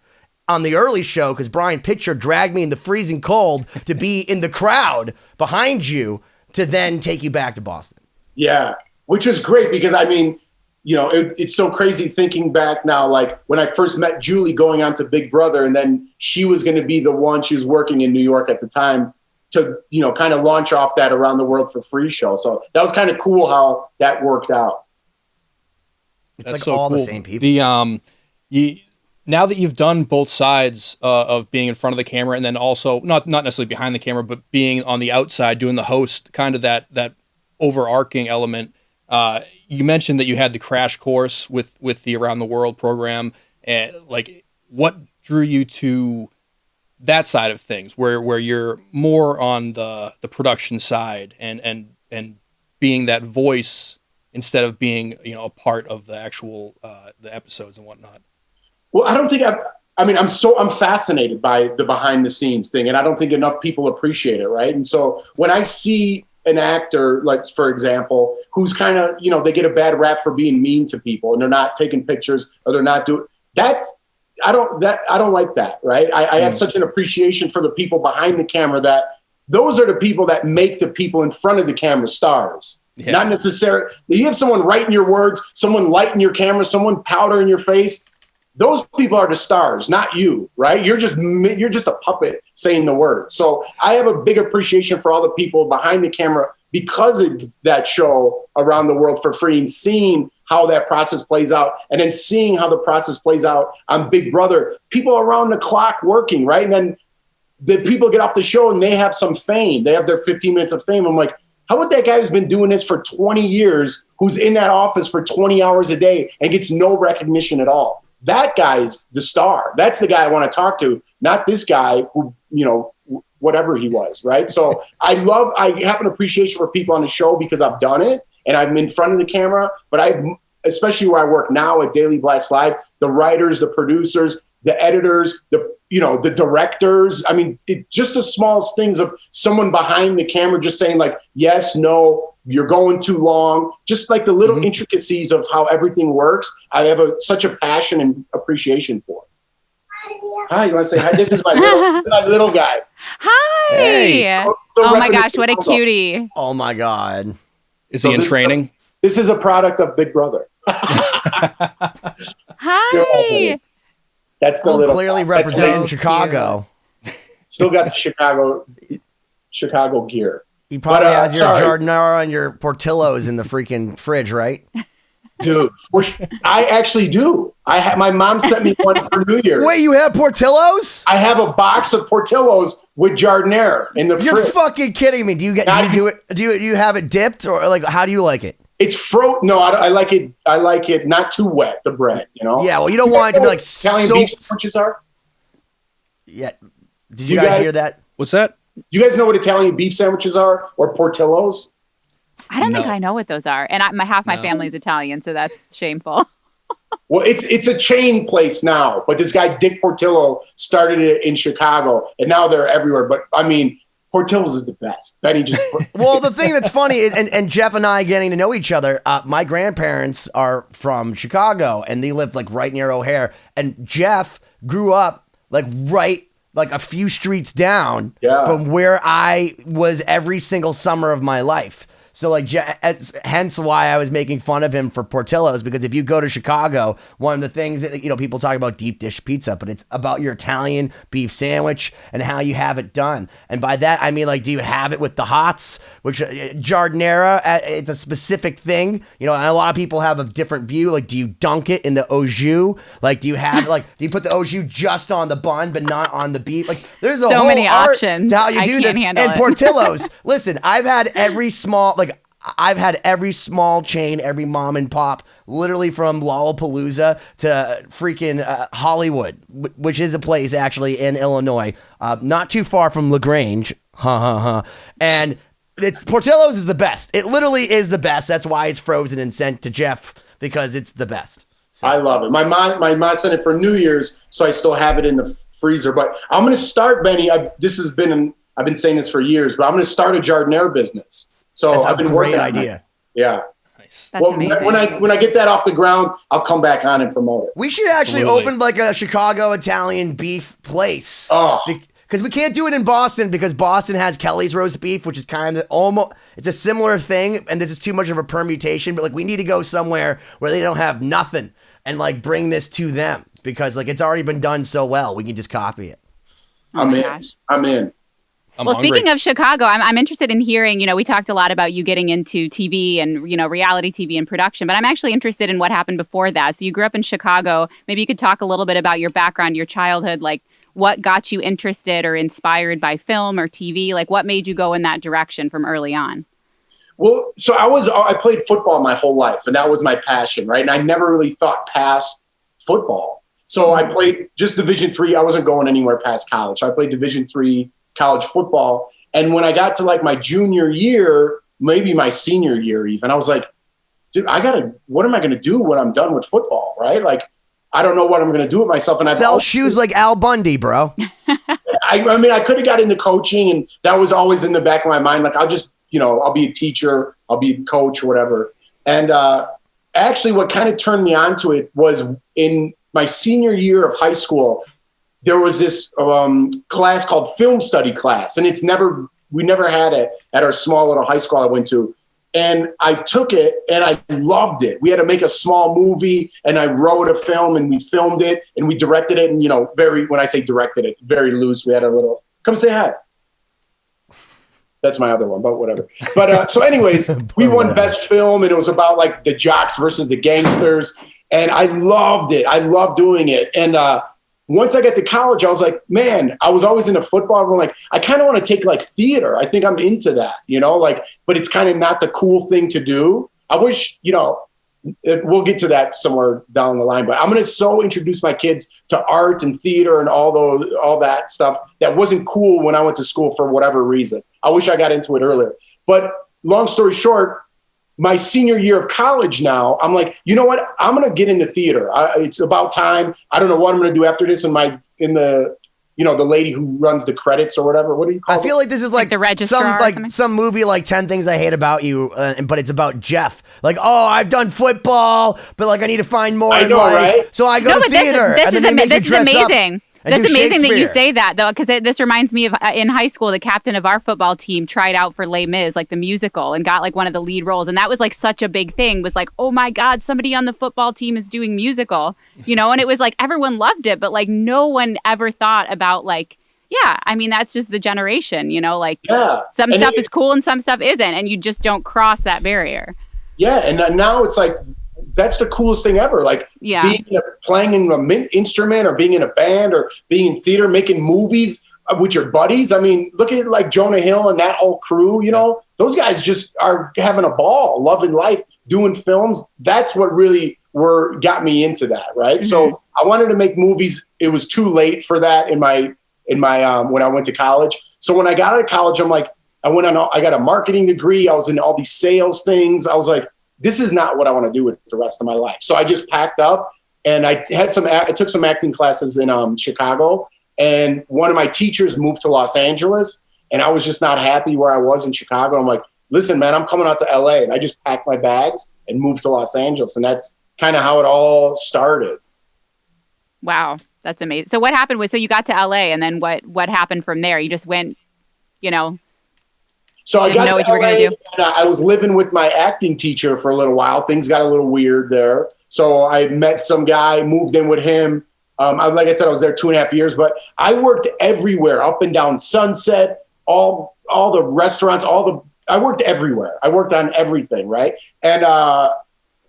on the early show, because Brian Pitcher dragged me in the freezing cold to be in the crowd behind you to then take you back to Boston. Yeah, which was great, because I mean, you know, it's so crazy thinking back now, like when I first met Julie going on to Big Brother, and then she was going to be the one, she was working in New York at the time, to, you know, kind of launch off that Around the World for Free show. So that was kind of cool how that worked out. It's That's like so all cool. the same people. Now that you've done both sides of being in front of the camera, and then also not necessarily behind the camera, but being on the outside doing the host, kind of that overarching element. You mentioned that you had the crash course with the Around the World program, and like, what drew you to that side of things, where you're more on the production side and being that voice instead of being, you know, a part of the actual the episodes and whatnot? Well, I don't think I'm fascinated by the behind the scenes thing, and I don't think enough people appreciate it, right? And so when I see an actor, like for example, who's kind of, you know, they get a bad rap for being mean to people, and they're not taking pictures, or they're not doing I don't like that, right? I have such an appreciation for the people behind the camera, that those are the people that make the people in front of the camera stars. Yeah. Not necessarily, you have someone writing your words, someone lighting your camera, someone powdering your face. Those people are the stars, not you, right? You're just a puppet saying the words. So I have a big appreciation for all the people behind the camera because of that show Around the World for Free, and seeing how that process plays out, and then seeing how the process plays out on Big Brother. People around the clock working, right? And then the people get off the show and they have some fame. They have their 15 minutes of fame. I'm like, how would that guy who's been doing this for 20 years, who's in that office for 20 hours a day and gets no recognition at all? That guy's the star. That's the guy I want to talk to, not this guy who, you know, whatever he was, right? So I have an appreciation for people on the show because I've done it and I'm in front of the camera, but especially where I work now at Daily Blast Live, the writers, the producers, the editors, the directors. I mean, just the smallest things of someone behind the camera just saying like, yes, no, you're going too long. Just like the little intricacies of how everything works. I have such a passion and appreciation for it. Hi, you want to say hi? This is my little guy. Hi. Hey. Oh my gosh, what a cutie. Oh my God. Is he in training? This is a product of Big Brother. Hi. That's the little clearly representing Chicago. Still got the Chicago gear. You probably have your Jardinera and your Portillo's in the freaking fridge, right? Dude, I actually do. My mom sent me one for New Year's. Wait, you have Portillo's? I have a box of Portillo's with Jardinera in the fridge. You're fucking kidding me. Do you have it dipped, or like how do you like it? It's frozen. No, I like it. I like it not too wet. The bread, you know. Yeah, well, you don't want it to be like Italian beef sandwiches are. Yeah. Did you guys hear that? What's that? Do you guys know what Italian beef sandwiches are, or Portillo's? I don't think I know what those are, and half my family's Italian, so that's shameful. Well, it's a chain place now, but this guy Dick Portillo started it in Chicago, and now they're everywhere. But I mean, Portillo's is the best. Benny just well, the thing that's funny is, and Jeff and I getting to know each other. My grandparents are from Chicago, and they live like right near O'Hare. And Jeff grew up like a few streets down from where I was every single summer of my life. So like, hence why I was making fun of him for Portillo's, because if you go to Chicago, one of the things that, people talk about deep dish pizza, but it's about your Italian beef sandwich and how you have it done. And by that, I mean, like, do you have it with the hots, which giardiniera, it's a specific thing, and a lot of people have a different view. Like, do you dunk it in the au jus? Like, do you put the au jus just on the bun, but not on the beef? Like, there's a so whole many art options to how you I do can't this. handle And it. Portillo's, listen, I've had every small chain, every mom and pop, literally from Lollapalooza to freaking Hollywood, which is a place actually in Illinois, not too far from LaGrange. And Portillo's is the best. It literally is the best. That's why it's frozen and sent to Jeff, because it's the best. So. I love it. My mom sent it for New Year's, so I still have it in the freezer. But I'm going to start, Benny. I've been saying this for years, but I'm going to start a giardiniera business. So That's I've been a great working idea. on that. Yeah. Nice. That's amazing. when I get that off the ground, I'll come back on and promote it. We should actually Absolutely. open like a Chicago Italian beef place. Oh. Because we can't do it in Boston, because Boston has Kelly's roast beef, which is kind of almost, it's a similar thing, and this is too much of a permutation, but like we need to go somewhere where they don't have nothing and like bring this to them, because like it's already been done so well. We can just copy it. Oh my gosh. I'm in. Well, speaking of Chicago, I'm interested in hearing, we talked a lot about you getting into TV and, reality TV and production, but I'm actually interested in what happened before that. So you grew up in Chicago. Maybe you could talk a little bit about your background, your childhood, like what got you interested or inspired by film or TV? Like what made you go in that direction from early on? Well, so I played football my whole life, and that was my passion, right? And I never really thought past football. So I played just Division III. I wasn't going anywhere past college. So I played Division III college football. And when I got to like my junior year, maybe my senior year even, I was like, dude, what am I going to do when I'm done with football, right? Like, I don't know what I'm going to do with myself. And Sell shoes like Al Bundy, bro. I mean, I could have got into coaching, and that was always in the back of my mind. Like, I'll be a teacher, I'll be a coach or whatever. And actually what kind of turned me on to it was in my senior year of high school, there was this class called film study class, and we never had it at our small little high school I went to. And I took it and I loved it. We had to make a small movie, and I wrote a film, and we filmed it and we directed it. And, when I say directed it, very loose. We had a little, come say hi. That's my other one, but whatever. But so anyways, we won best film, and it was about like the jocks versus the gangsters. And I loved it. I loved doing it. And, once I got to college, I was like, man, I was always into football. I'm like, I kind of want to take like theater. I think I'm into that, but it's kind of not the cool thing to do. I wish, we'll get to that somewhere down the line, but I'm going to introduce my kids to art and theater and all that stuff that wasn't cool when I went to school for whatever reason. I wish I got into it earlier. But long story short, my senior year of college now, I'm like, you know what? I'm going to get into theater. It's about time. I don't know what I'm going to do after this the lady who runs the credits or whatever. What do you call it? I feel like this is like the registrar some movie like 10 Things I Hate About You, but it's about Jeff. Like, oh, I've done football, but like I need to find more in life. Right? So I go to theater. This is amazing. That's amazing that you say that, though, because this reminds me of in high school, the captain of our football team tried out for Les Mis, like the musical, and got like one of the lead roles. And that was like such a big thing, was like, oh my God, somebody on the football team is doing musical, and it was like everyone loved it. But like no one ever thought about like, yeah, I mean, that's just the generation, some stuff is cool and some stuff isn't. And you just don't cross that barrier. Yeah. And now it's like, that's the coolest thing ever. Like playing in an instrument or being in a band or being in theater, making movies with your buddies. I mean, look at like Jonah Hill and that whole crew, those guys just are having a ball, loving life, doing films. That's what really got me into that. Right. Mm-hmm. So I wanted to make movies. It was too late for that in my when I went to college. So when I got out of college, I'm like, I got a marketing degree. I was in all these sales things. I was like, this is not what I want to do with the rest of my life. So I just packed up, and I took some acting classes in Chicago, and one of my teachers moved to Los Angeles, and I was just not happy where I was in Chicago. I'm like, listen, man, I'm coming out to LA. And I just packed my bags and moved to Los Angeles. And that's kind of how it all started. Wow. That's amazing. So what happened so you got to LA, and then what happened from there? You just went, So I Didn't got know to what you were LA, gonna do. and I was living with my acting teacher for a little while. Things got a little weird there. So I met some guy, moved in with him. Like I said, I was there 2.5 years, but I worked everywhere, up and down Sunset, all the restaurants, I worked everywhere. I worked on everything, right? And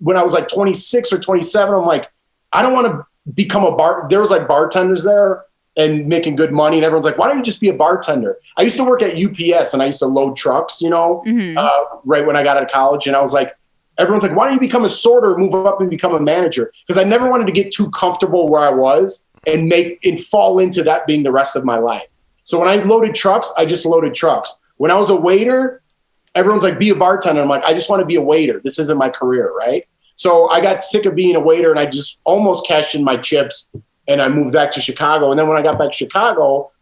when I was like 26 or 27, I'm like, I don't want to become there was like bartenders there and making good money. And everyone's like, why don't you just be a bartender? I used to work at UPS and I used to load trucks, right when I got out of college. And I was like, everyone's like, why don't you become a sorter, move up and become a manager? Because I never wanted to get too comfortable where I was and fall into that being the rest of my life. So when I loaded trucks, I just loaded trucks. When I was a waiter, everyone's like, be a bartender. I'm like, I just want to be a waiter. This isn't my career, right? So I got sick of being a waiter and I just almost cashed in my chips and I moved back to Chicago. And then when I got back to Chicago,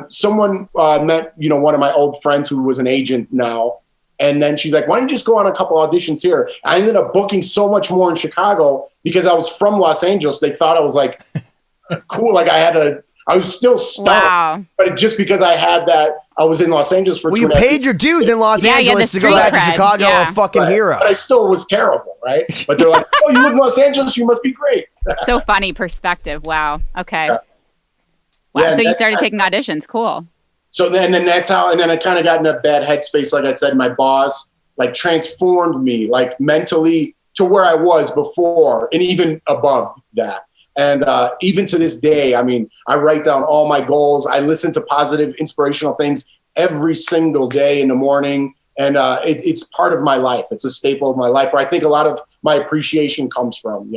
someone met, one of my old friends who was an agent now. And then she's like, why don't you just go on a couple auditions here? I ended up booking so much more in Chicago because I was from Los Angeles. They thought I was like cool. Like I was still stuck, Wow. but just because I had that, I was in Los Angeles for 2.5 years. You paid your dues in Los Yeah, Angeles to go street back to cred. Chicago, Yeah. a fucking hero. But I still was terrible, right? But they're like, oh, you live in Los Angeles, you must be great. So funny perspective. Wow. Okay. Yeah. Wow. Yeah, So you started taking auditions. Cool. So then that's how, and then I kind of got in a bad headspace. Like I said, my boss like transformed me like mentally to where I was before and even above that. And even to this day, I mean, I write down all my goals. I listen to positive, inspirational things every single day in the morning. And it's part of my life. It's a staple of my life where I think a lot of my appreciation comes from,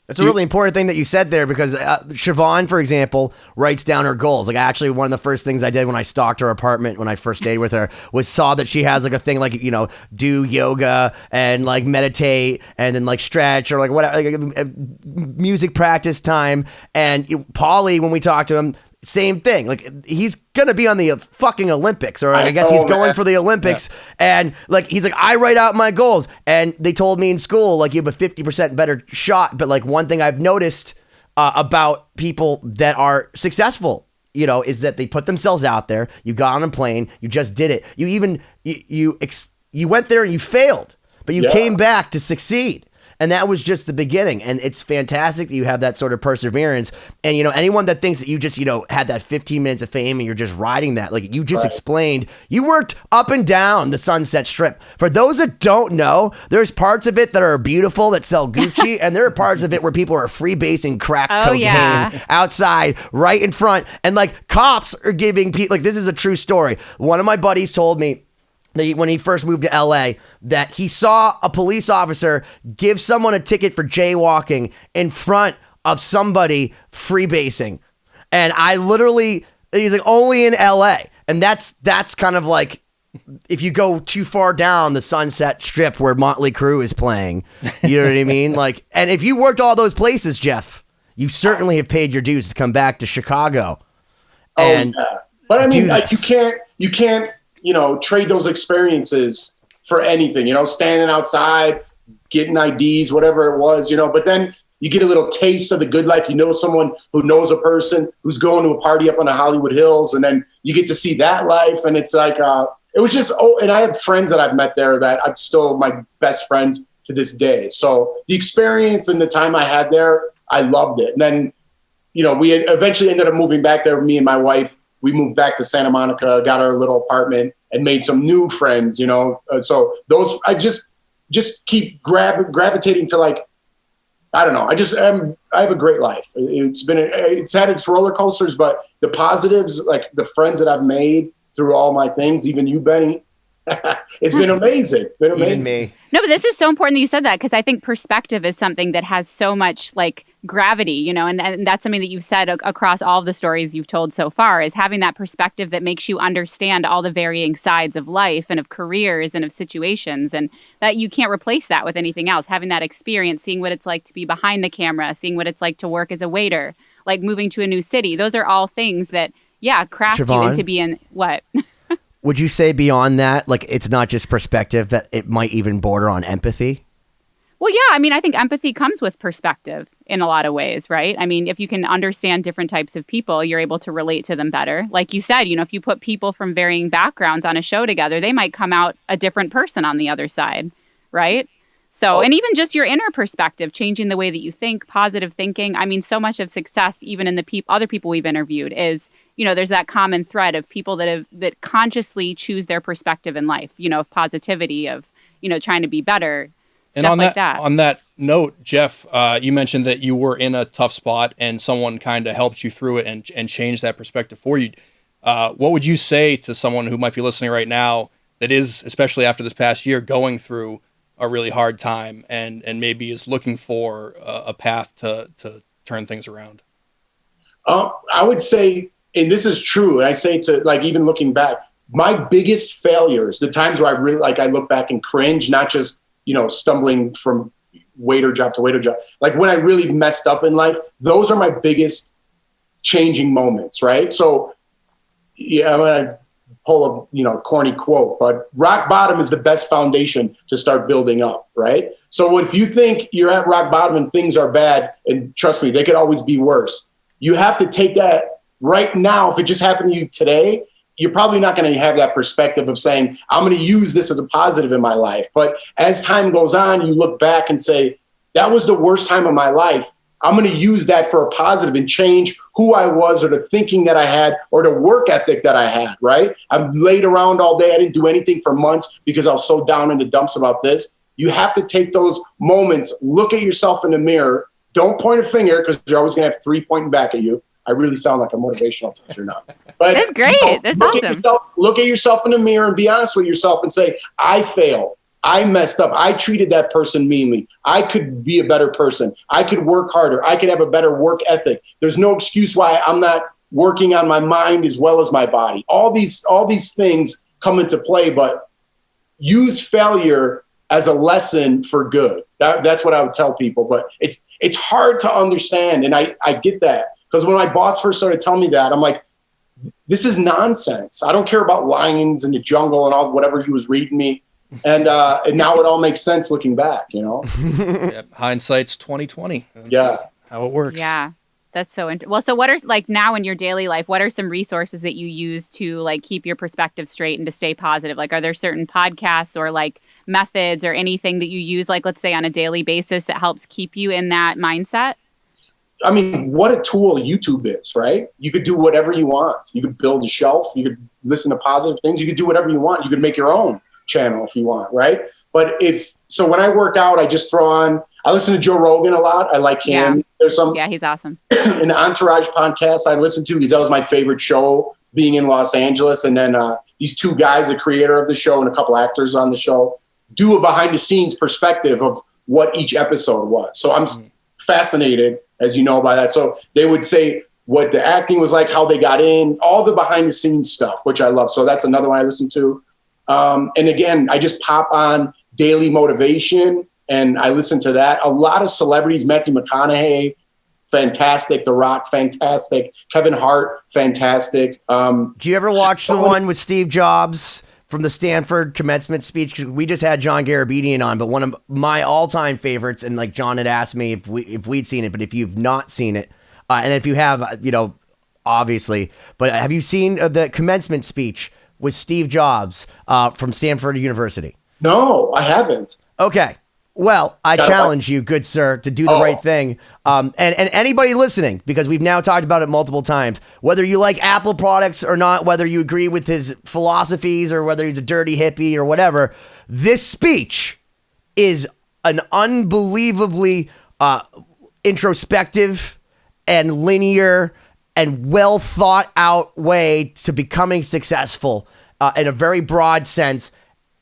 It's a really important thing that you said there because Siobhán, for example, writes down her goals. Like actually one of the first things I did when I stalked her apartment when I first stayed with her was saw that she has like a thing like, do yoga and like meditate and then like stretch or like whatever, like, music practice time. And Paulie, when we talked to him, same thing. Like he's gonna be on the fucking Olympics, or I guess he's going for the Olympics. Yeah. And like he's like, I write out my goals, and they told me in school like you have a 50% better shot. But like one thing I've noticed about people that are successful, is that they put themselves out there. You got on a plane, you just did it. You even you went there and you failed, but you came back to succeed. And that was just the beginning. And it's fantastic that you have that sort of perseverance. And, anyone that thinks that you just, had that 15 minutes of fame and you're just riding that, like you just explained, you worked up and down the Sunset Strip. For those that don't know, there's parts of it that are beautiful that sell Gucci. And there are parts of it where people are freebasing crack cocaine outside right in front. And like cops are giving people, like this is a true story. One of my buddies told me, when he first moved to LA, that he saw a police officer give someone a ticket for jaywalking in front of somebody freebasing. And he's like, only in LA. And that's kind of like, if you go too far down the Sunset Strip where Motley Crue is playing, you know what I mean? Like, and if you worked all those places, Jeff, you certainly have paid your dues to come back to Chicago. And but I mean, like, you can't, trade those experiences for anything, standing outside, getting IDs, whatever it was, but then you get a little taste of the good life. Someone who knows a person who's going to a party up on the Hollywood Hills, and then you get to see that life. And it's like, it was just, and I have friends that I've met there that I'm still my best friends to this day. So the experience and the time I had there, I loved it. And then, we eventually ended up moving back there, me and my wife. We moved back to Santa Monica, got our little apartment, and made some new friends, So those, I just keep gravitating to like, I don't know. I have a great life. It's had its roller coasters, but the positives, like the friends that I've made through all my things, even you, Benny, it's been amazing. Even me. No, but this is so important that you said that because I think perspective is something that has so much like gravity, and that's something that you've said across all of the stories you've told so far is having that perspective that makes you understand all the varying sides of life and of careers and of situations, and that you can't replace that with anything else. Having that experience, seeing what it's like to be behind the camera, seeing what it's like to work as a waiter, like moving to a new city. Those are all things that, craft Siobhán? you into being what? Would you say beyond that, like it's not just perspective, that it might even border on empathy? Well, yeah, I mean, I think empathy comes with perspective in a lot of ways, right? I mean, if you can understand different types of people, you're able to relate to them better. Like you said, if you put people from varying backgrounds on a show together, they might come out a different person on the other side, right? So, and even just your inner perspective, changing the way that you think, positive thinking. I mean, so much of success, even in the other people we've interviewed, is, there's that common thread of people that consciously choose their perspective in life, of positivity, of, trying to be better. And on that note, Jeff, you mentioned that you were in a tough spot and someone kind of helped you through it and changed that perspective for you. What would you say to someone who might be listening right now that is, especially after this past year, going through a really hard time and maybe is looking for a path to turn things around? I would say, and this is true, and I say to, like, even looking back, my biggest failures, the times where I really, I look back and cringe, not just stumbling from waiter job to waiter job. Like when I really messed up in life, those are my biggest changing moments, right? So yeah, I'm gonna pull a corny quote, but rock bottom is the best foundation to start building up, right? So if you think you're at rock bottom and things are bad, and trust me, they could always be worse. You have to take that right now. If it just happened to you today, you're probably not going to have that perspective of saying, I'm going to use this as a positive in my life. But as time goes on, you look back and say, that was the worst time of my life. I'm going to use that for a positive and change who I was or the thinking that I had or the work ethic that I had, right? I've laid around all day. I didn't do anything for months because I was so down in the dumps about this. You have to take those moments, look at yourself in the mirror. Don't point a finger because you're always going to have three pointing back at you. I really sound like a motivational teacher now. But that's great. That's awesome. Look at yourself in the mirror and be honest with yourself and say, I failed. I messed up. I treated that person meanly. I could be a better person. I could work harder. I could have a better work ethic. There's no excuse why I'm not working on my mind as well as my body. All these things come into play, but use failure as a lesson for good. That's what I would tell people. But it's hard to understand, and I get that. Because when my boss first started telling me that, I'm like, this is nonsense. I don't care about lions in the jungle and all whatever he was reading me. And now it all makes sense looking back, Yeah, hindsight's 2020. Yeah, how it works. Yeah, that's so interesting. Well, so what are, like, now in your daily life, what are some resources that you use to, like, keep your perspective straight and to stay positive? Like, are there certain podcasts or, like, methods or anything that you use, like, let's say on a daily basis that helps keep you in that mindset? I mean, what a tool YouTube is, right? You could do whatever you want. You could build a shelf. You could listen to positive things. You could do whatever you want. You could make your own channel if you want, right? But when I work out, I just I listen to Joe Rogan a lot. I like him. Yeah. There's He's awesome. An Entourage podcast I listen to because that was my favorite show being in Los Angeles. And then these two guys, the creator of the show and a couple actors on the show, do a behind the scenes perspective of what each episode was. So I'm fascinated, as you know, by that. So they would say what the acting was like, how they got in, all the behind the scenes stuff, which I love. So that's another one I listen to. And again, I just pop on Daily Motivation and I listen to that. A lot of celebrities, Matthew McConaughey, fantastic. The Rock, fantastic. Kevin Hart, fantastic. Do you ever watch the one with Steve Jobs from the Stanford commencement speech? We just had John Garabedian on, but one of my all-time favorites, and like John had asked me if we'd seen it, but if you've not seen it, and if you have, obviously, but have you seen the commencement speech with Steve Jobs from Stanford University? No, I haven't. Okay. Well, I challenge you, good sir, to do the right thing. And anybody listening, because we've now talked about it multiple times, whether you like Apple products or not, whether you agree with his philosophies or whether he's a dirty hippie or whatever, this speech is an unbelievably introspective and linear and well thought out way to becoming successful in a very broad sense.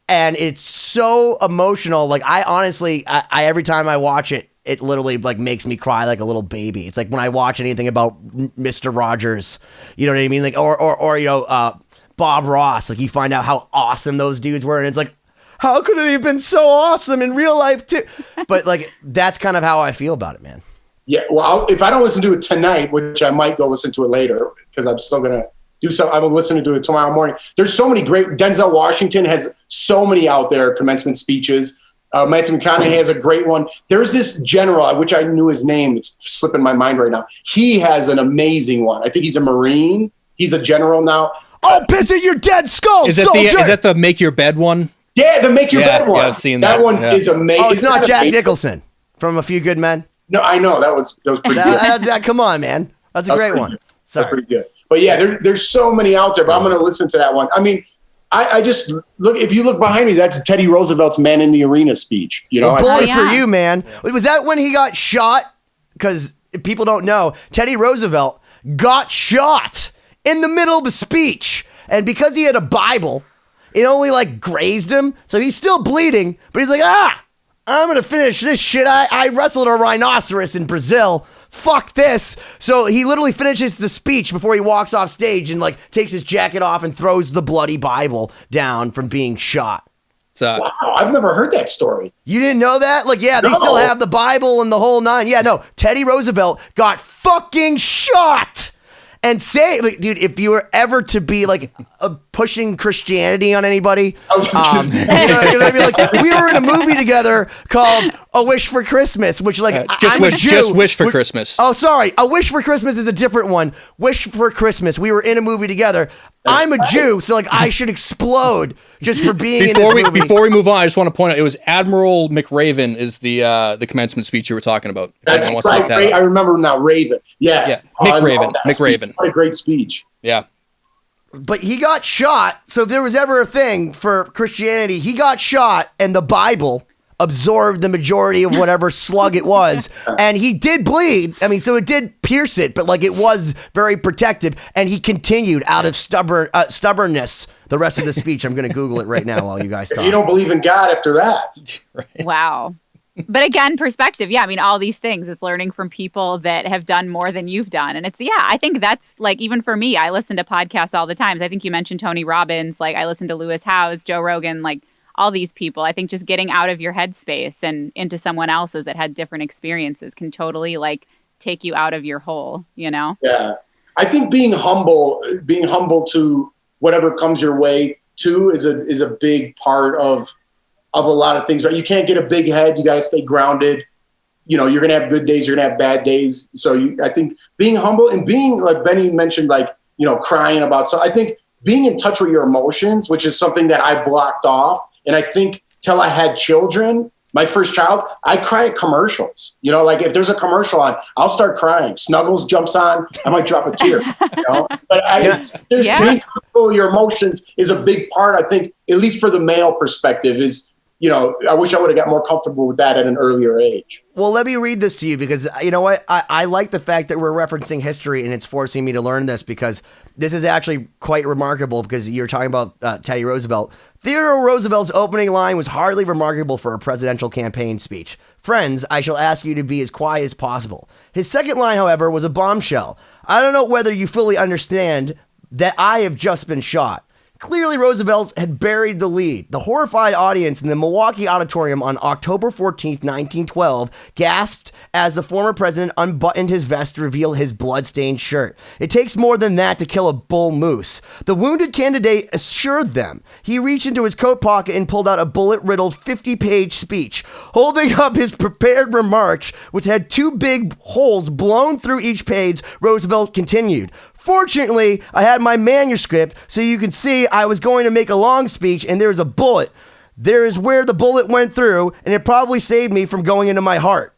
And it's so emotional. Like, I honestly, I every time I watch it, it literally like makes me cry like a little baby. It's like when I watch anything about Mr. Rogers, you know what I mean? Like, or Bob Ross, like you find out how awesome those dudes were. And it's like, how could they have been so awesome in real life too? But like, that's kind of how I feel about it, man. Yeah. Well, if I don't listen to it tonight, which I might go listen to it later, because I'm still going to do so. I will listen to it tomorrow morning. There's so many great. Denzel Washington has so many out there commencement speeches. Matthew McConaughey has a great one. There's this general, I wish I knew his name. It's slipping my mind right now. He has an amazing one. I think he's a Marine. He's a general now. I'll piss in your dead skull, Is soldier! that the make your bed one? Yeah, the make your bed one. Yeah, I've seen that. That one is amazing. Oh, it's not Jack Nicholson from A Few Good Men? No, I know. That was pretty good. Come on, man. That's a great one. That's pretty good. But yeah, there's so many out there, but I'm going to listen to that one. I mean, I just look, if you look behind me, that's Teddy Roosevelt's Man in the Arena speech. You know, a bullet for you, man. Was that when he got shot? Because if people don't know, Teddy Roosevelt got shot in the middle of a speech. And because he had a Bible, it only like grazed him. So he's still bleeding, but he's like, I'm going to finish this shit. I wrestled a rhinoceros in Brazil. Fuck this. So he literally finishes the speech before he walks off stage and like takes his jacket off and throws the bloody Bible down from being shot. Wow, I've never heard that story. You didn't know that? Like, yeah, they still have the Bible and the whole nine. Yeah, no, Teddy Roosevelt got fucking shot. And say, like, dude, if you were ever to be like pushing Christianity on anybody, you know what I mean? Like, we were in a movie together called A Wish for Christmas, which like just Wish for Christmas. Oh, sorry, A Wish for Christmas is a different one. Wish for Christmas. We were in a movie together. I'm a Jew, so like I should explode just for being in this movie. Before we move on, I just want to point out it was Admiral McRaven is the commencement speech you were talking about. That's right. I remember now, Raven. Yeah. McRaven. What a great speech. Yeah. But he got shot. So if there was ever a thing for Christianity, he got shot and the Bible absorbed the majority of whatever slug it was. And he did bleed. I mean, so it did pierce it, but like it was very protective. And he continued out of stubbornness the rest of the speech. I'm going to Google it right now while you guys talk. You don't believe in God after that. Right. Wow. But again, perspective. Yeah. I mean, all these things, it's learning from people that have done more than you've done. And I think that's like, even for me, I listen to podcasts all the time. I think you mentioned Tony Robbins. Like I listen to Lewis Howes, Joe Rogan, like all these people. I think just getting out of your headspace and into someone else's that had different experiences can totally like take you out of your hole, you know? Yeah. I think being humble to whatever comes your way too is a big part of a lot of things, right? You can't get a big head. You got to stay grounded. You know, you're going to have good days. You're going to have bad days. So I think being humble and being like Benny mentioned, like, you know, crying about. So I think being in touch with your emotions, which is something that I blocked off. And I think till I had children, my first child, I cry at commercials. You know, like if there's a commercial on, I'll start crying. Snuggles jumps on, I might drop a tear. You know, but being comfortable with your emotions is a big part. I think, at least for the male perspective, is, you know, I wish I would have got more comfortable with that at an earlier age. Well, let me read this to you because, you know what? I like the fact that we're referencing history and it's forcing me to learn this because this is actually quite remarkable because you're talking about Teddy Roosevelt. Theodore Roosevelt's opening line was hardly remarkable for a presidential campaign speech. Friends, I shall ask you to be as quiet as possible. His second line, however, was a bombshell. I don't know whether you fully understand that I have just been shot. Clearly, Roosevelt had buried the lead. The horrified audience in the Milwaukee Auditorium on October 14th, 1912, gasped as the former president unbuttoned his vest to reveal his blood-stained shirt. It takes more than that to kill a bull moose. The wounded candidate assured them. He reached into his coat pocket and pulled out a bullet-riddled 50-page speech. Holding up his prepared remarks, which had two big holes blown through each page, Roosevelt continued. Fortunately, I had my manuscript, so you can see I was going to make a long speech, and there's a bullet. There is where the bullet went through, and it probably saved me from going into my heart.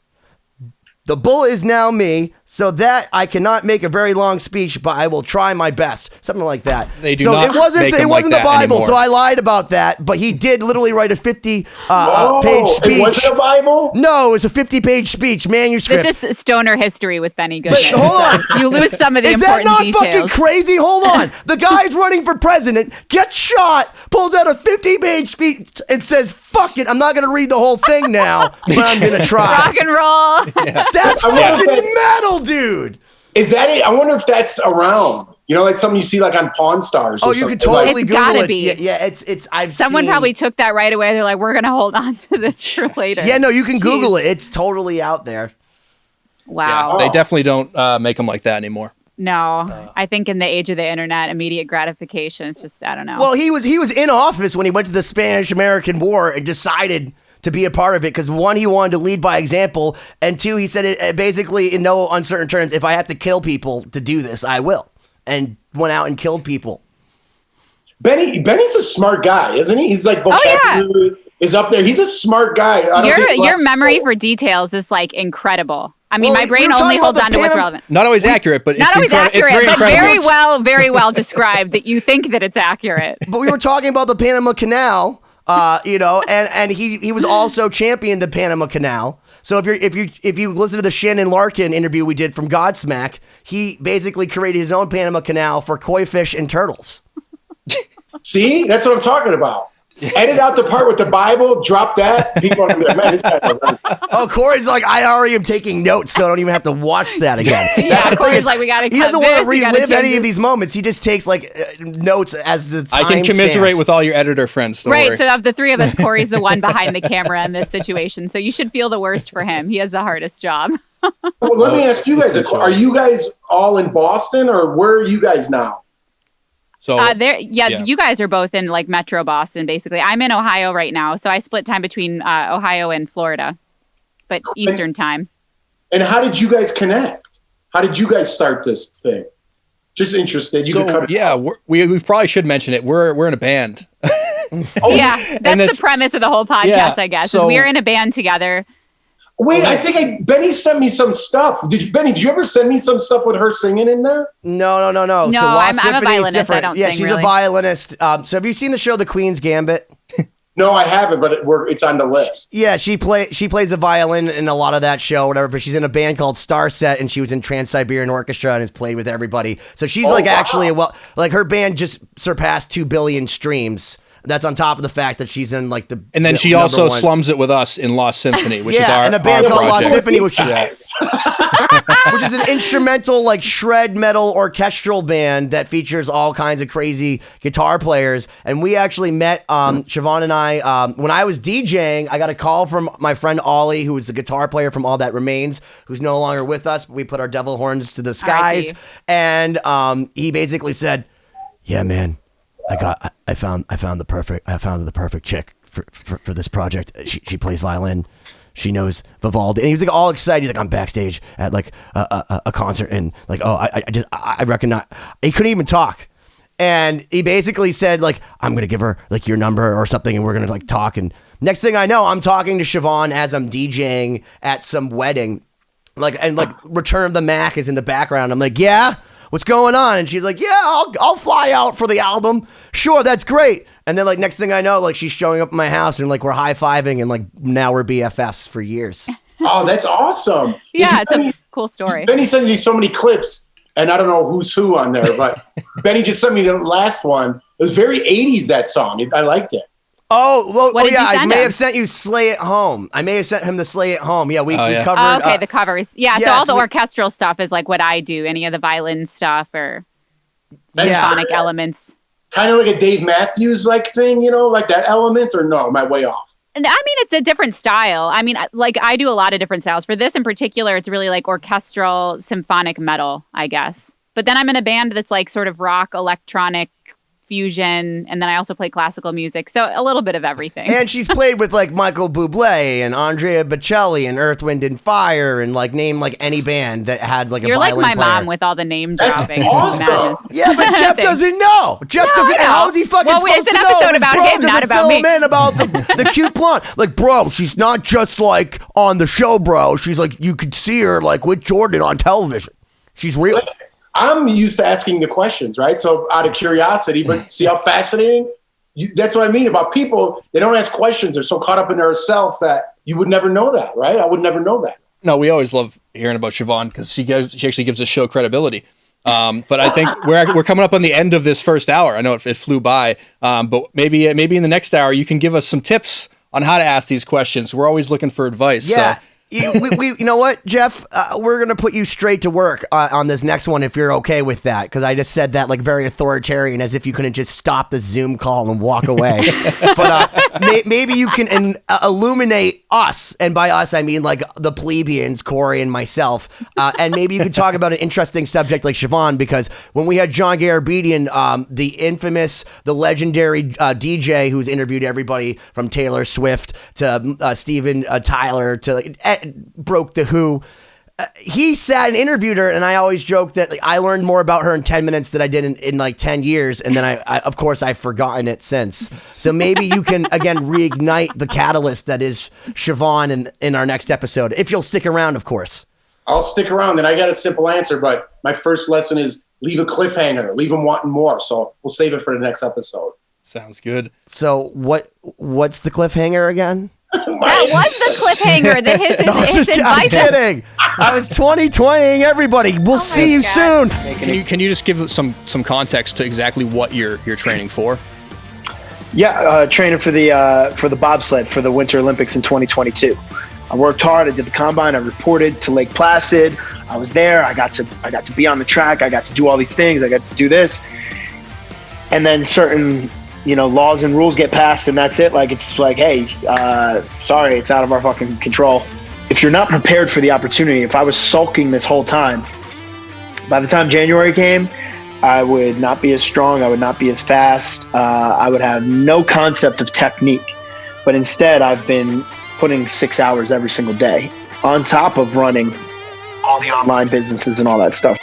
The bullet is now me, so that I cannot make a very long speech, but I will try my best. Something like that. They do not it wasn't make them the like that Bible, anymore. so I lied about that. But he did literally write a 50-page speech. It wasn't a Bible? No, it was a 50-page speech manuscript. This is stoner history with Benny Goodman. But hold on. So you lose some of the Is that important not details. fucking crazy? Hold on. The guy's running for president, gets shot, pulls out a 50-page speech and says, fuck it, I'm not going to read the whole thing now, but I'm going to try. Rock and roll. Yeah. That's fucking metal, dude. Is that it? I wonder if that's around. You know, like something you see like on Pawn Stars. Oh, you could totally It's Google gotta it. be. Yeah, it's. Someone seen. probably took that right away. They're like, we're going to hold on to this for later. Yeah, no, you can Jeez. Google it. It's totally out there. Wow. Yeah, they definitely don't make them like that anymore. No, I think in the age of the internet, immediate gratification, it's just, I don't know. Well, he was in office when he went to the Spanish-American War and decided to be a part of it because one, he wanted to lead by example, and two, he said it basically in no uncertain terms, if I have to kill people to do this, I will. And went out and killed people. Benny's a smart guy, isn't he? He's like vocabulary is up there. He's a smart guy. Your memory for details is like incredible. I mean, my brain only holds on to what's relevant. Not always accurate, but not always accurate, it's very but incredible. very well described that you think that it's accurate. But we were talking about the Panama Canal, and he was also championed the Panama Canal. So if you listen to the Shannon Larkin interview we did from Godsmack, he basically created his own Panama Canal for koi fish and turtles. See, that's what I'm talking about. Edit out the part with the Bible, drop that. People are gonna be like, man, this guy was Oh, Corey's like, I already am taking notes, so I don't even have to watch that again. Yeah, Corey's like, we got to. He doesn't want to relive any of these moments. He just takes like notes as the time I can commiserate with all your editor friends. Right. Worry. So of the three of us, Corey's the one behind the camera in this situation. So you should feel the worst for him. He has the hardest job. Well, let me ask you guys a question. Are you guys all in Boston, or where are you guys now? So you guys are both in like Metro Boston, basically. I'm in Ohio right now, so I split time between Ohio and Florida, but Eastern time. And how did you guys connect? How did you guys start this thing? Just interested. We probably should mention it. We're in a band. Yeah, that's the premise of the whole podcast, I guess. Is we're in a band together. Wait, I think Benny sent me some stuff. Did you ever send me some stuff with her singing in there? No. No, so I'm a violinist. I don't sing, she's really. a violinist. So have you seen the show The Queen's Gambit? No, I haven't, but it's on the list. Yeah, she plays the violin in a lot of that show, whatever. But she's in a band called Starset, and she was in Trans-Siberian Orchestra and has played with everybody. So she's actually her band just surpassed 2 billion streams. That's on top of the fact that she's in like the. And then she also slums it with us in Lost Symphony, which is our in a band called project. Lost Symphony, which is an instrumental like shred metal orchestral band that features all kinds of crazy guitar players. And we actually met Siobhán and I when I was DJing. I got a call from my friend Ollie, who was the guitar player from All That Remains, who's no longer with us. But we put our devil horns to the skies, and he basically said, "Yeah, man. I found the perfect chick for this project. She plays violin. She knows Vivaldi." And he was like all excited. He's like, "I'm backstage at like a concert and like, oh, I recognize." He couldn't even talk. And he basically said like, "I'm going to give her like your number or something. And we're going to like talk." And next thing I know, I'm talking to Siobhán as I'm DJing at some wedding. And Return of the Mac is in the background. I'm like, "Yeah, what's going on?" And she's like, "Yeah, I'll fly out for the album. Sure, that's great." And then like next thing I know, like she's showing up at my house and like we're high-fiving and like now we're BFFs for years. Oh, that's awesome. Yeah, it's a cool story. Benny sent me so many clips, and I don't know who's who on there, but Benny just sent me the last one. It was very 80s, that song. I liked it. I may have sent you Slay It Home. I may have sent him the Slay It Home. Yeah, we covered. The covers. Yeah, so all the orchestral stuff is like what I do. Any of the violin stuff or symphonic elements. Kind of like a Dave Matthews like thing, like that element, or no? Am I way off? And I mean, it's a different style. I mean, like I do a lot of different styles. For this in particular, it's really like orchestral symphonic metal, I guess. But then I'm in a band that's like sort of rock, electronic, fusion, and then I also play classical music, so a little bit of everything. And she's played with like Michael Bublé and Andrea Bocelli and Earth, Wind and Fire, and like name like any band that had like a violin player. You're like my mom with all the name dropping. That's awesome. Yeah, but Jeff doesn't know. Jeff doesn't know. How is he fucking supposed to know? Well, it's an episode about him, not about me. In about the cute blonde. Like, bro, she's not just like on the show, bro. She's like, you could see her like with Jordan on television. She's real. I'm used to asking the questions, right? So out of curiosity, but see how fascinating? That's what I mean about people. They don't ask questions. They're so caught up in themselves that you would never know that, right? I would never know that. No, we always love hearing about Siobhán because she actually gives the show credibility. But I think we're coming up on the end of this first hour. I know it flew by, but maybe in the next hour you can give us some tips on how to ask these questions. We're always looking for advice. Yeah. So. You know what, Jeff? We're gonna put you straight to work on this next one if you're okay with that, because I just said that like very authoritarian, as if you couldn't just stop the Zoom call and walk away. But maybe you can illuminate us, and by us I mean like the plebeians, Cory and myself, and maybe you could talk about an interesting subject like Siobhán, because when we had John Garabedian, the infamous, the legendary DJ who's interviewed everybody from Taylor Swift to Steven Tyler to broke the Who. He sat and interviewed her, and I always joke that like, I learned more about her in 10 minutes than I did in like 10 years, and then I of course I've forgotten it since. So maybe you can again reignite the catalyst that is Siobhán in our next episode, if you'll stick around, of course. I'll stick around, and I got a simple answer, but my first lesson is leave a cliffhanger, leave them wanting more. So we'll save it for the next episode. Sounds good. So what's the cliffhanger again? That was the cliffhanger that his I'm advice. kidding. I was 2020ing everybody. We'll see you soon. Can you just give some context to exactly what you're training for? Yeah, training for the bobsled for the Winter Olympics in 2022. I worked hard. I did the combine. I reported to Lake Placid. I was there. I got to be on the track. I got to do all these things. I got to do this, and then certain laws and rules get passed, and that's it. Like, it's like, hey, sorry, it's out of our fucking control. If you're not prepared for the opportunity, if I was sulking this whole time, by the time January came, I would not be as strong. I would not be as fast. I would have no concept of technique. But instead, I've been putting 6 hours every single day on top of running all the online businesses and all that stuff.